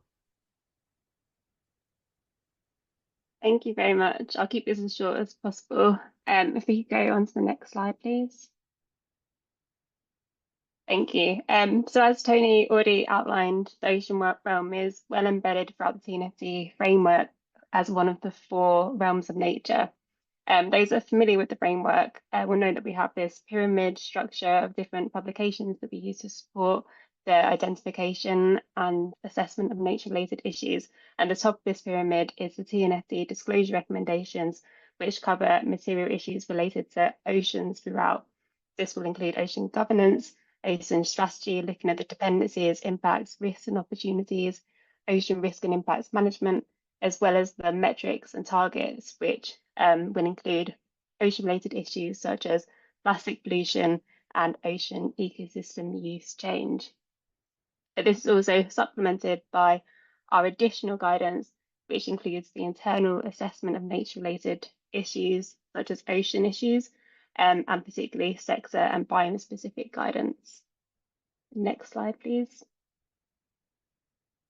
Thank you very much. I'll keep this as short as possible. If we could go on to the next slide, please. Thank you. So as Tony already outlined, the ocean realm is well embedded throughout the TNFD framework as one of the 4 realms of nature. Those are familiar with the framework will know that we have this pyramid structure of different publications that we use to support the identification and assessment of nature-related issues. And the top of this pyramid is the TNFD disclosure recommendations, which cover material issues related to oceans throughout. This will include ocean governance, ocean strategy, looking at the dependencies, impacts, risks and opportunities, ocean risk and impacts management, as well as the metrics and targets, which will include ocean-related issues such as plastic pollution and ocean ecosystem use change. This is also supplemented by our additional guidance, which includes the internal assessment of nature-related issues, such as ocean issues, and particularly sector and biome-specific guidance. Next slide, please.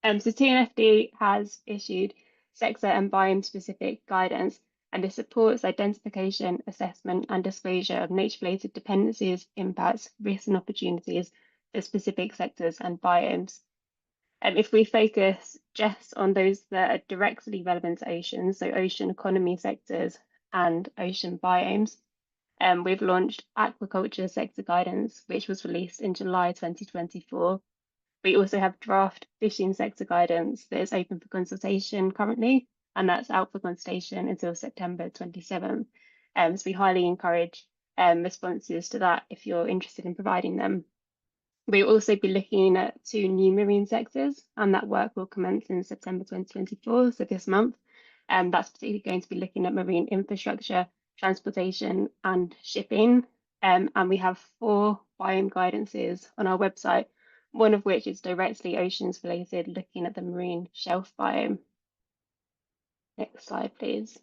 So TNFD has issued sector and biome-specific guidance, and it supports identification, assessment, and disclosure of nature-related dependencies, impacts, risks, and opportunities for specific sectors and biomes. If we focus just on those that are directly relevant to oceans, so ocean economy sectors and ocean biomes, we've launched aquaculture sector guidance, which was released in July 2024. We also have draft fishing sector guidance that is open for consultation currently, and that's out for consultation until September 27th. So we highly encourage responses to that if you're interested in providing them. We'll also be looking at 2 new marine sectors, and that work will commence in September 2024, so this month. That's particularly going to be looking at marine infrastructure, transportation and shipping. and we have 4 biome guidances on our website, one of which is directly oceans related, looking at the marine shelf biome. Next slide, please.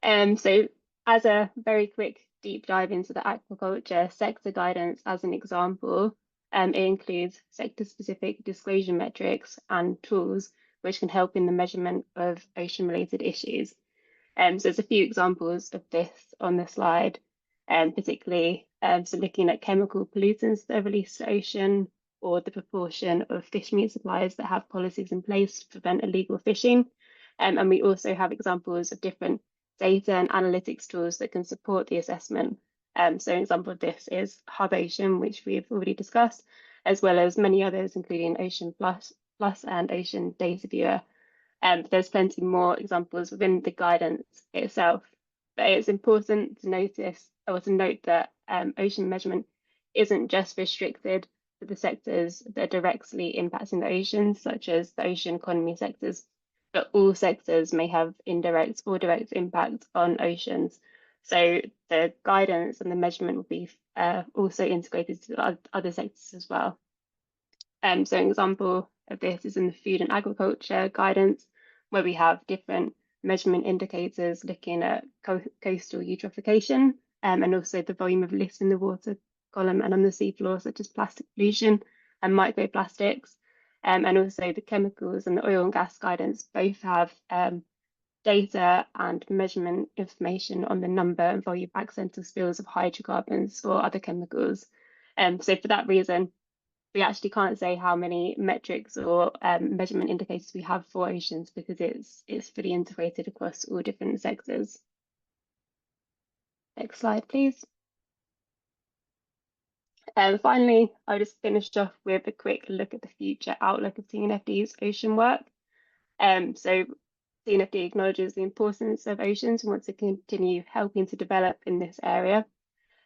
So as a very quick deep dive into the aquaculture sector guidance as an example, it includes sector-specific disclosure metrics and tools which can help in the measurement of ocean-related issues. So there's a few examples of this on the slide, particularly so looking at chemical pollutants that are released to ocean, or the proportion of fish meat suppliers that have policies in place to prevent illegal fishing. And we also have examples of different data and analytics tools that can support the assessment. So an example of this is Hub Ocean, which we've already discussed, as well as many others, including Ocean Plus and Ocean Data Viewer. There's plenty more examples within the guidance itself, but it's important to note that ocean measurement isn't just restricted to the sectors that are directly impacting the oceans, such as the ocean economy sectors, but all sectors may have indirect or direct impact on oceans. So the guidance and the measurement will be also integrated to other sectors as well. So an example of this is in the food and agriculture guidance, where we have different measurement indicators looking at coastal eutrophication, and also the volume of lift in the water column and on the seafloor, such as plastic pollution and microplastics. And also the chemicals and the oil and gas guidance both have data and measurement information on the number and volume of accidental spills of hydrocarbons or other chemicals. So for that reason, we actually can't say how many metrics or measurement indicators we have for oceans, because it's fully integrated across all different sectors. Next slide, please. And finally, I'll just finish off with a quick look at the future outlook of TNFD's ocean work. So TNFD acknowledges the importance of oceans and wants to continue helping to develop in this area.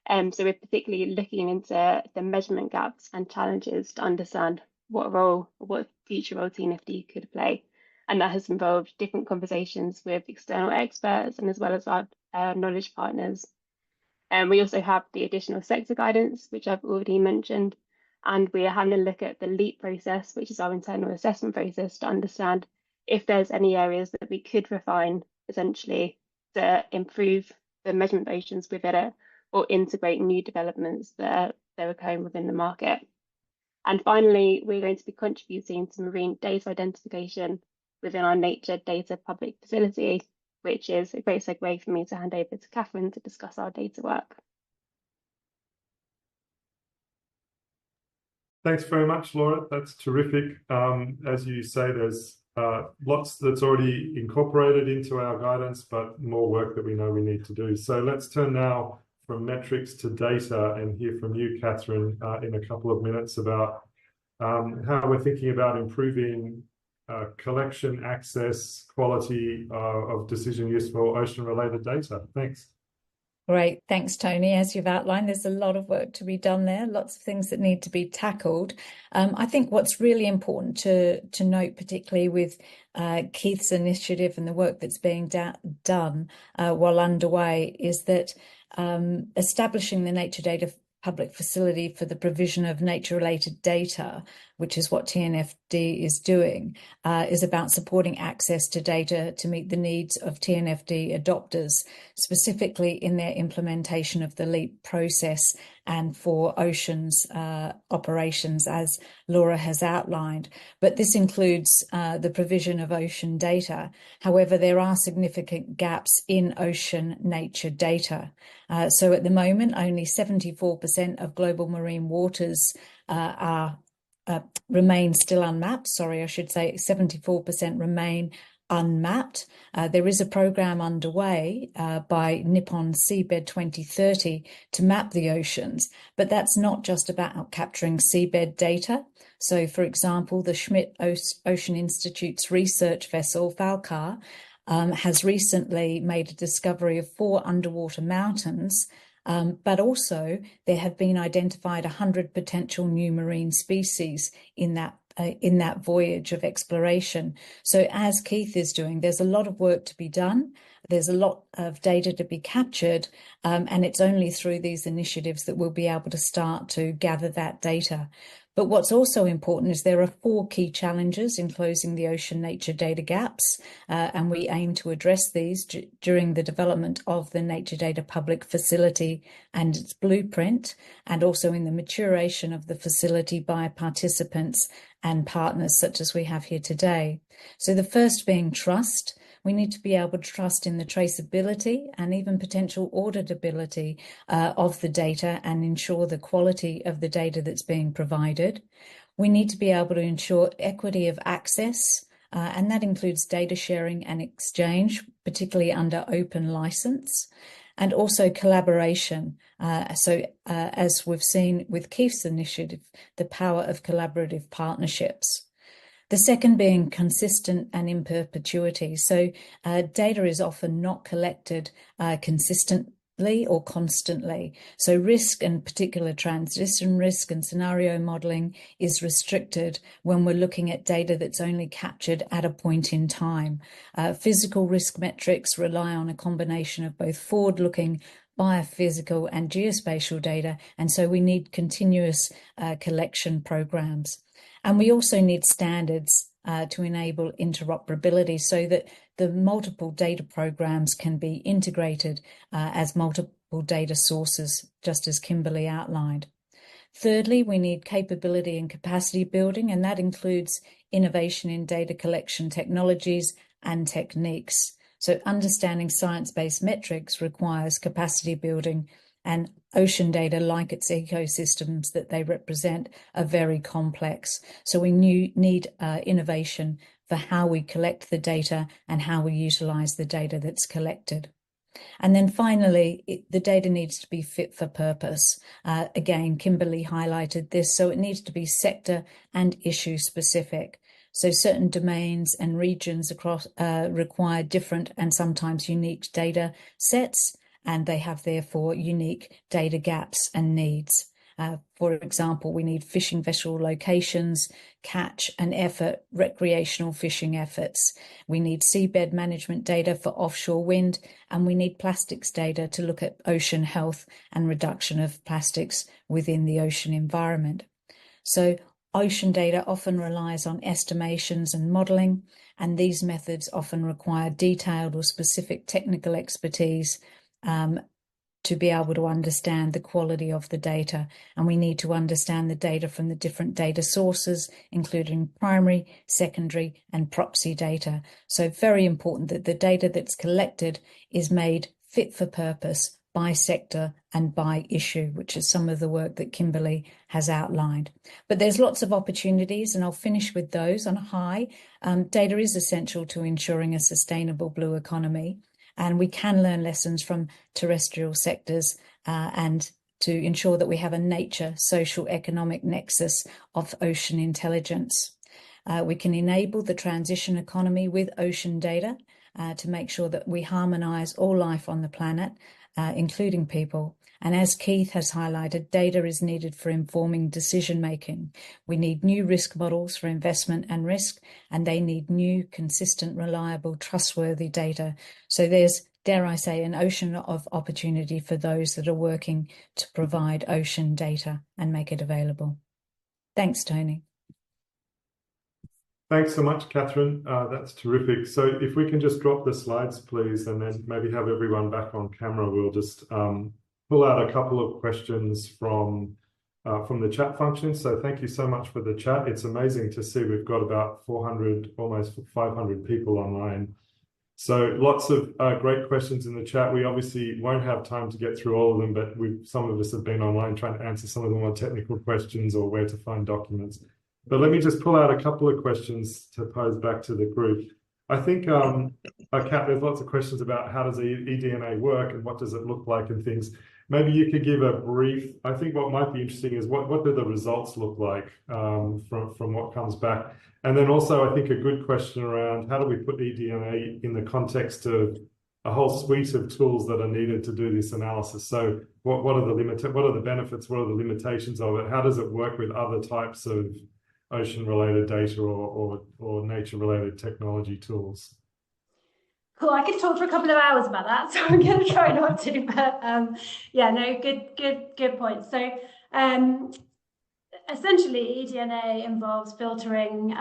So we're particularly looking into the measurement gaps and challenges to understand what future role TNFD could play. And that has involved different conversations with external experts and as well as our knowledge partners. And we also have the additional sector guidance, which I've already mentioned. And we are having a look at the LEAP process, which is our internal assessment process, to understand if there's any areas that we could refine essentially to improve the measurement of oceans within it, or integrate new developments that are occurring within the market. And finally, we're going to be contributing to marine data identification within our Nature Data Public Facility, which is a great segue for me to hand over to Cathrine to discuss our data work. Thanks very much, Laura. That's terrific. As you say, there's lots that's already incorporated into our guidance, but more work that we know we need to do. So let's turn now from metrics to data and hear from you, Cathrine, in a couple of minutes about how we're thinking about improving collection, access, quality of decision use for ocean-related data. Thanks. Great. Thanks, Tony. As you've outlined, there's a lot of work to be done there, lots of things that need to be tackled. I think what's really important to note, particularly with Keith's initiative and the work that's being done while underway, is that establishing the Nature Data Public Facility for the provision of nature-related data, which is what TNFD is doing, is about supporting access to data to meet the needs of TNFD adopters, specifically in their implementation of the LEAP process and for oceans operations, as Laura has outlined. But this includes the provision of ocean data. However, there are significant gaps in ocean nature data. So at the moment, only 74% of global marine waters remain still unmapped. Sorry, I should say 74% remain unmapped. There is a program underway by Nippon Seabed 2030 to map the oceans, but that's not just about capturing seabed data. So, for example, the Schmidt Ocean Institute's research vessel, Falcar, has recently made a discovery of 4 underwater mountains, but also there have been identified 100 potential new marine species in that voyage of exploration. So as Keith is doing, there's a lot of work to be done. there's a lot of data to be captured, and it's only through these initiatives that we'll be able to start to gather that data. But what's also important is there are 4 key challenges in closing the ocean nature data gaps, and we aim to address these during the development of the Nature Data Public Facility and its blueprint, and also in the maturation of the facility by participants and partners such as we have here today. So the first being trust. We need to be able to trust in the traceability and even potential auditability of the data and ensure the quality of the data that's being provided. We need to be able to ensure equity of access, and that includes data sharing and exchange, particularly under open license, and also collaboration. As we've seen with Keith's initiative, the power of collaborative partnerships. The second being consistent and in perpetuity. So data is often not collected consistently or constantly. So risk, and particular transition risk and scenario modeling, is restricted when we're looking at data that's only captured at a point in time. Physical risk metrics rely on a combination of both forward-looking biophysical and geospatial data, and so we need continuous collection programs. And we also need standards to enable interoperability so that the multiple data programs can be integrated as multiple data sources, just as Kimberly outlined. Thirdly, we need capability and capacity building, and that includes innovation in data collection technologies and techniques. So understanding science-based metrics requires capacity building, and ocean data, like its ecosystems that they represent, are very complex. So we need innovation for how we collect the data and how we utilize the data that's collected. And then finally, the data needs to be fit for purpose. Again, Kimberly highlighted this, so it needs to be sector and issue specific. So certain domains and regions across require different and sometimes unique data sets, and they have therefore unique data gaps and needs. For example, we need fishing vessel locations, catch and effort, recreational fishing efforts. We need seabed management data for offshore wind, and we need plastics data to look at ocean health and reduction of plastics within the ocean environment. So ocean data often relies on estimations and modelling, and these methods often require detailed or specific technical expertise to be able to understand the quality of the data. And we need to understand the data from the different data sources, including primary, secondary, and proxy data. So very important that the data that's collected is made fit for purpose by sector and by issue, which is some of the work that Kimberly has outlined. But there's lots of opportunities, and I'll finish with those on a high. Data is essential to ensuring a sustainable blue economy. And we can learn lessons from terrestrial sectors and to ensure that we have a nature, social, economic nexus of ocean intelligence. We can enable the transition economy with ocean data to make sure that we harmonise all life on the planet, including people. And as Keith has highlighted, data is needed for informing decision making. We need new risk models for investment and risk, and they need new, consistent, reliable, trustworthy data. So there's, dare I say, an ocean of opportunity for those that are working to provide ocean data and make it available. Thanks, Tony. Thanks so much, Catherine. That's terrific. So if we can just drop the slides, please, and then maybe have everyone back on camera, we'll just pull out a couple of questions from the chat function. So thank you so much for the chat. It's amazing to see we've got about 400, almost 500 people online. So lots of great questions in the chat. We obviously won't have time to get through all of them, but some of us have been online trying to answer some of the more technical questions or where to find documents. But let me just pull out a couple of questions to pose back to the group. I think, Kat, there's lots of questions about how does eDNA work and what does it look like and things. Maybe you could give a brief. I think what might be interesting is what do the results look like from what comes back? And then also, I think a good question around how do we put eDNA in the context of a whole suite of tools that are needed to do this analysis. So what are the benefits? What are the limitations of it? How does it work with other types of ocean-related data or nature-related technology tools? Cool. I could talk for a couple of hours about that, so I'm going to try not to. But yeah, no, good point. So essentially, eDNA involves filtering,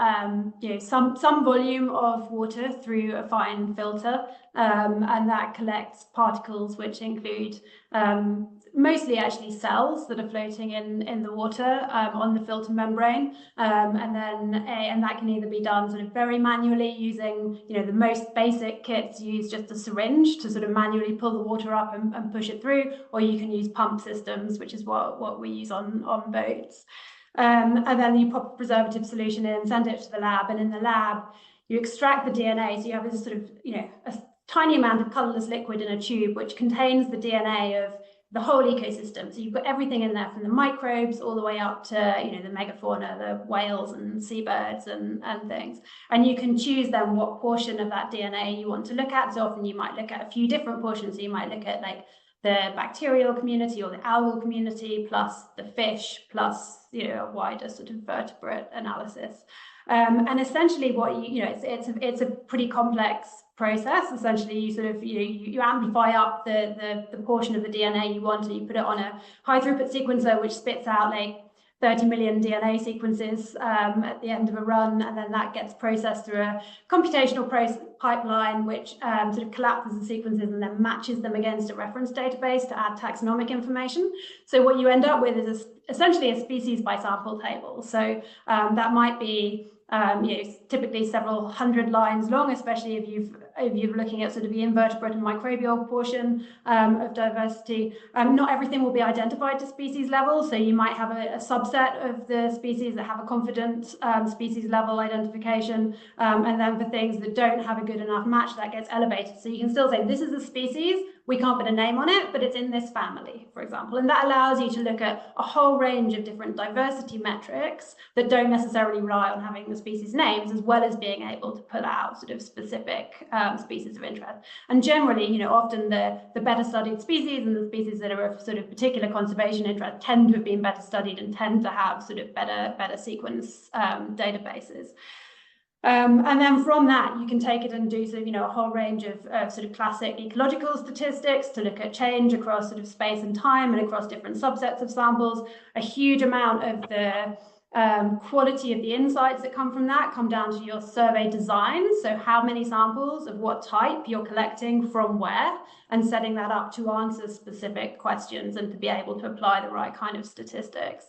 some volume of water through a fine filter, and that collects particles which include mostly actually cells that are floating in the water on the filter membrane, and that can either be done sort of very manually using the most basic kits use just a syringe to sort of manually pull the water up and push it through, or you can use pump systems, which is what we use on boats. And then you pop a preservative solution in, send it to the lab, and in the lab you extract the DNA. So you have this sort of a tiny amount of colourless liquid in a tube which contains the DNA of the whole ecosystem. So you've got everything in there from the microbes all the way up to the megafauna, the whales and seabirds and things. And you can choose then what portion of that DNA you want to look at. So often you might look at a few different portions. So you might look at like the bacterial community or the algal community plus the fish plus a wider sort of vertebrate analysis. And essentially what it's a pretty complex process. Essentially you sort of you amplify up the portion of the DNA you want, and you put it on a high throughput sequencer which spits out like 30 million DNA sequences at the end of a run, and then that gets processed through a computational pipeline which sort of collapses the sequences and then matches them against a reference database to add taxonomic information. So what you end up with is essentially a species by sample table. So that might be typically several hundred lines long, especially if you're looking at sort of the invertebrate and microbial portion of diversity. Not everything will be identified to species level, so you might have a subset of the species that have a confident species level identification, and then for things that don't have a good enough match, that gets elevated. So you can still say this is a species, we can't put a name on it, but it's in this family, for example. And that allows you to look at a whole range of different diversity metrics that don't necessarily rely on having the species names, as well as being able to pull out sort of specific species of interest. And generally, often the better studied species and the species that are of sort of particular conservation interest tend to have been better studied and tend to have sort of better sequence databases. And then from that, you can take it and do sort of, a whole range of sort of classic ecological statistics to look at change across sort of space and time and across different subsets of samples. A huge amount of the quality of the insights that come from that come down to your survey design. So how many samples of what type you're collecting from where, and setting that up to answer specific questions and to be able to apply the right kind of statistics.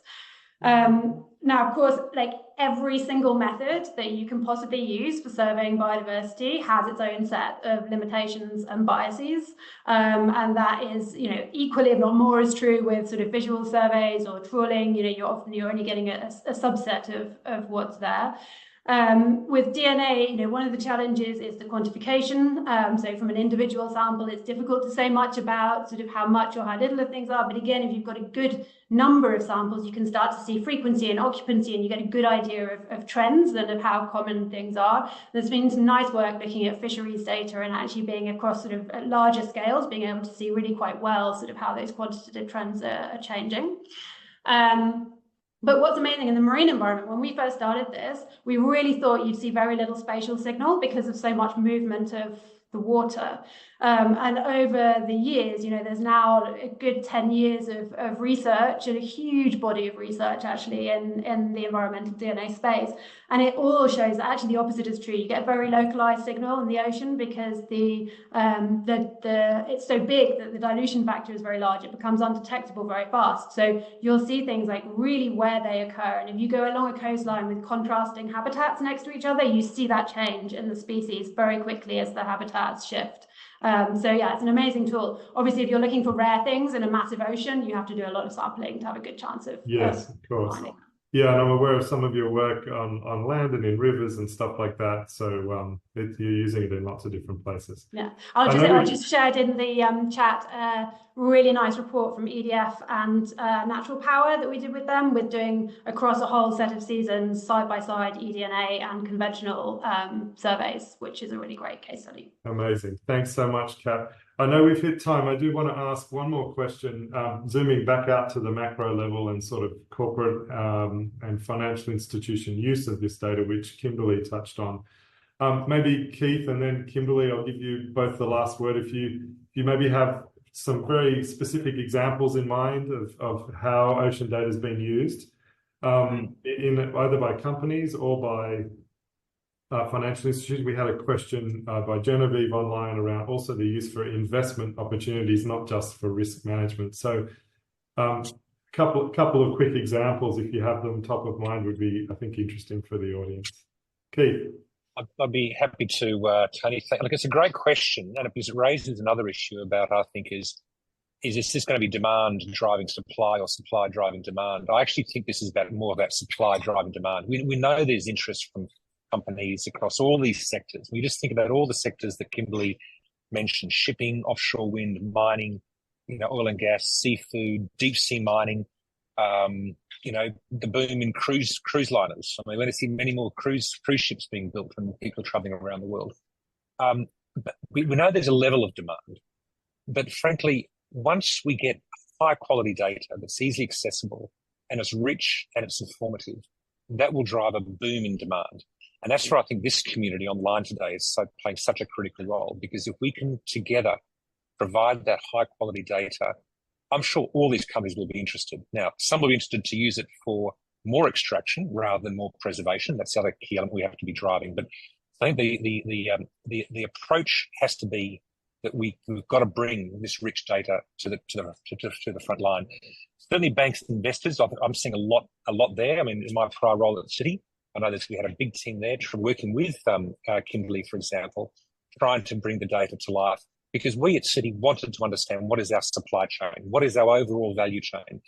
Now, of course, like every single method that you can possibly use for surveying biodiversity has its own set of limitations and biases. And that is, equally, if not more, is true with sort of visual surveys or trawling. You're only getting a subset of what's there. With DNA, one of the challenges is the quantification. So from an individual sample, it's difficult to say much about sort of how much or how little of things are. But again, if you've got a good number of samples, you can start to see frequency and occupancy, and you get a good idea of trends and of how common things are. There's been some nice work looking at fisheries data and actually being across sort of at larger scales, being able to see really quite well sort of how those quantitative trends are changing. But what's amazing in the marine environment, when we first started this, we really thought you'd see very little spatial signal because of so much movement of the water. And over the years, there's now a good 10 years of research and a huge body of research actually in the environmental DNA space. And it all shows that actually the opposite is true. You get a very localized signal in the ocean because it's so big that the dilution factor is very large. It becomes undetectable very fast. So you'll see things like really where they occur. And if you go along a coastline with contrasting habitats next to each other, you see that change in the species very quickly as the habitats shift. So yeah, it's an amazing tool. Obviously, if you're looking for rare things in a massive ocean, you have to do a lot of sampling to have a good chance of of course. finding. Yeah, and I'm aware of some of your work on land and in rivers and stuff like that. So you're using it in lots of different places. Yeah, I just shared in the chat a really nice report from EDF and Natural Power that we did with them, with doing across a whole set of seasons, side-by-side eDNA and conventional surveys, which is a really great case study. Amazing. Thanks so much, Kat. I know we've hit time. I do want to ask one more question, zooming back out to the macro level and sort of corporate and financial institution use of this data, which Kimberly touched on. Maybe Keith and then Kimberly, I'll give you both the last word. If you maybe have some very specific examples in mind of how ocean data has been used, in either by companies or by financial institutions. We had a question by Genevieve online around also the use for investment opportunities, not just for risk management. So couple of quick examples, if you have them top of mind, would be, I think, interesting for the audience. Keith. I'd be happy to, Tony. Look, it's a great question, and because it raises another issue about, I think, is this going to be demand driving supply or supply driving demand? I actually think this is more about supply driving demand. We know there's interest from companies across all these sectors. We just think about all the sectors that Kimberly mentioned: shipping, offshore wind, mining, oil and gas, seafood, deep sea mining. The boom in cruise liners. I mean, we're going to see many more cruise ships being built and people traveling around the world. But we know there's a level of demand. But frankly, once we get high quality data that's easily accessible and it's rich and it's informative, that will drive a boom in demand. And that's where I think this community online today is playing such a critical role, because if we can together provide that high quality data, I'm sure all these companies will be interested. Now, some will be interested to use it for more extraction rather than more preservation. That's the other key element we have to be driving. But I think the approach has to be that we've got to bring this rich data to the front line. Certainly, banks and investors, I'm seeing a lot there. I mean, in my prior role at Citi, I know that we had a big team there working with Kimberly, for example, trying to bring the data to life. Because we at Citi wanted to understand what is our supply chain, what is our overall value chain.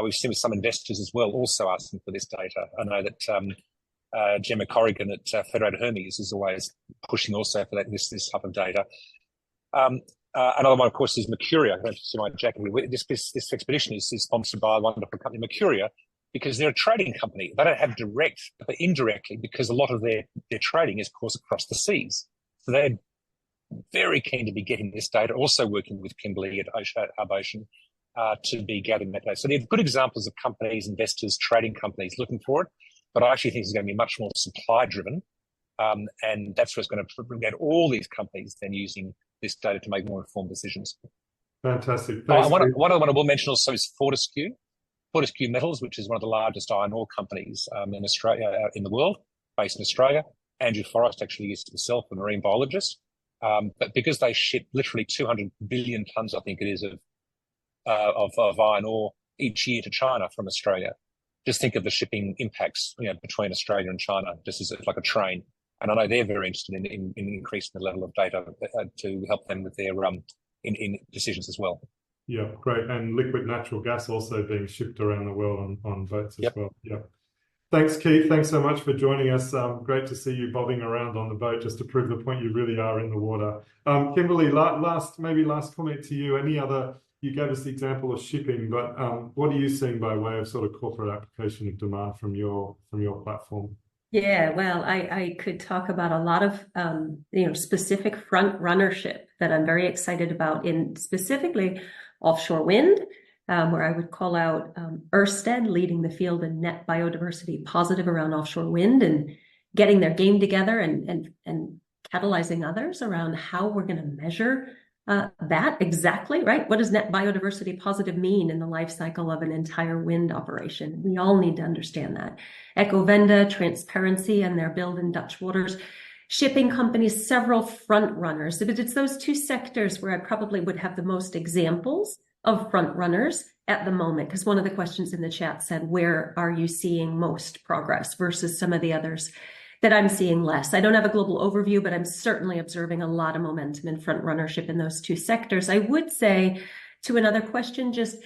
We've seen with some investors as well also asking for this data. I know that Gemma Corrigan at Federated Hermes is always pushing also for this type of data. Another one, of course, is Mercuria. I don't see my jacket. This expedition is sponsored by a wonderful company, Mercuria, because they're a trading company. They don't have direct, but indirectly, because a lot of their trading is, of course, across the seas. So they're very keen to be getting this data, also working with Kimberly at Hub Ocean to be gathering that data. So they have good examples of companies, investors, trading companies looking for it, but I actually think it's going to be much more supply driven. And that's what's going to bring out all these companies then using this data to make more informed decisions. Fantastic. One other one I will mention also is Fortescue Metals, which is one of the largest iron ore companies in Australia, in the world, based in Australia. Andrew Forrest actually is himself a marine biologist. But because they ship literally 200 billion tons, I think it is, of iron ore each year to China from Australia, just think of the shipping impacts, between Australia and China, just as like a train. And I know they're very interested in increasing the level of data to help them with their in decisions as well. Yeah, great. And liquid natural gas also being shipped around the world on boats as well. Yeah. Thanks, Keith. Thanks so much for joining us. Great to see you bobbing around on the boat, just to prove the point you really are in the water. Kimberly, last comment to you. You gave us the example of shipping, but what are you seeing by way of sort of corporate application of demand from your platform? Yeah, well, I could talk about a lot of specific front runnership that I'm very excited about in specifically offshore wind. Where I would call out Ørsted leading the field in net biodiversity positive around offshore wind and getting their game together and catalyzing others around how we're going to measure that exactly, right? What does net biodiversity positive mean in the life cycle of an entire wind operation? We all need to understand that. Ecovenda, transparency, and their build in Dutch waters. Shipping companies, several front runners. But it's those two sectors where I probably would have the most examples of front runners at the moment, because one of the questions in the chat said, where are you seeing most progress versus some of the others that I'm seeing less? I don't have a global overview, but I'm certainly observing a lot of momentum in front runnership in those two sectors. I would say to another question, just,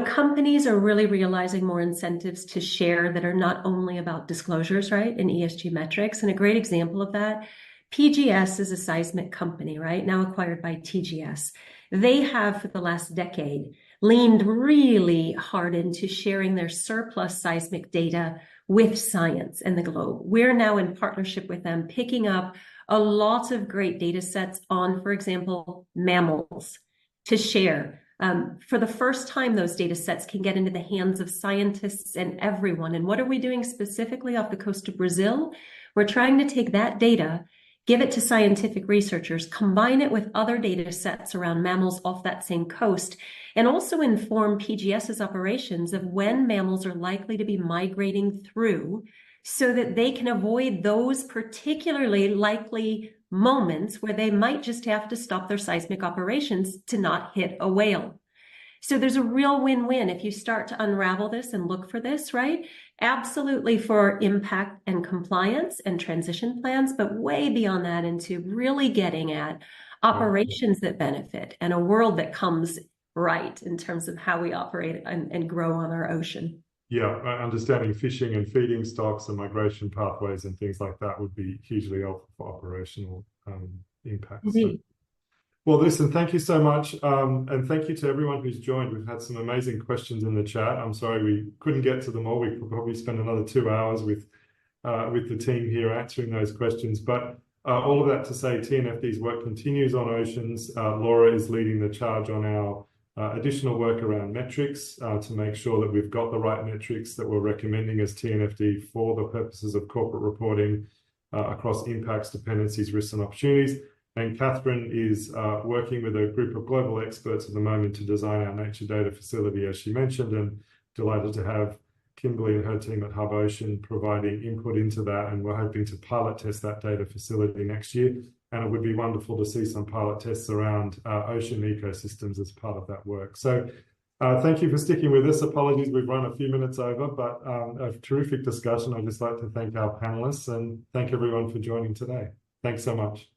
companies are really realizing more incentives to share that are not only about disclosures, right, in ESG metrics. And a great example of that, PGS is a seismic company, right, now acquired by TGS. They have, for the last decade, leaned really hard into sharing their surplus seismic data with science and the globe. We're now in partnership with them, picking up a lot of great data sets on, for example, mammals to share. For the first time, those data sets can get into the hands of scientists and everyone. And what are we doing specifically off the coast of Brazil? We're trying to take that data give it to scientific researchers, combine it with other data sets around mammals off that same coast, and also inform PGS's operations of when mammals are likely to be migrating through so that they can avoid those particularly likely moments where they might just have to stop their seismic operations to not hit a whale. So there's a real win-win if you start to unravel this and look for this, right? Absolutely for impact and compliance and transition plans, but way beyond that into really getting at operations that benefit and a world that comes right in terms of how we operate and grow on our ocean. Yeah, understanding fishing and feeding stocks and migration pathways and things like that would be hugely helpful for operational impact. So, well, listen, thank you so much. And thank you to everyone who's joined. We've had some amazing questions in the chat. I'm sorry we couldn't get to them all. We could probably spend another 2 hours with the team here answering those questions. But all of that to say, TNFD's work continues on oceans. Laura is leading the charge on our additional work around metrics to make sure that we've got the right metrics that we're recommending as TNFD for the purposes of corporate reporting across impacts, dependencies, risks, and opportunities. And Cathrine is working with a group of global experts at the moment to design our nature data facility, as she mentioned, and delighted to have Kimberly and her team at Hub Ocean providing input into that. And we're hoping to pilot test that data facility next year. And it would be wonderful to see some pilot tests around ocean ecosystems as part of that work. So thank you for sticking with us. Apologies, we've run a few minutes over, but a terrific discussion. I'd just like to thank our panelists and thank everyone for joining today. Thanks so much.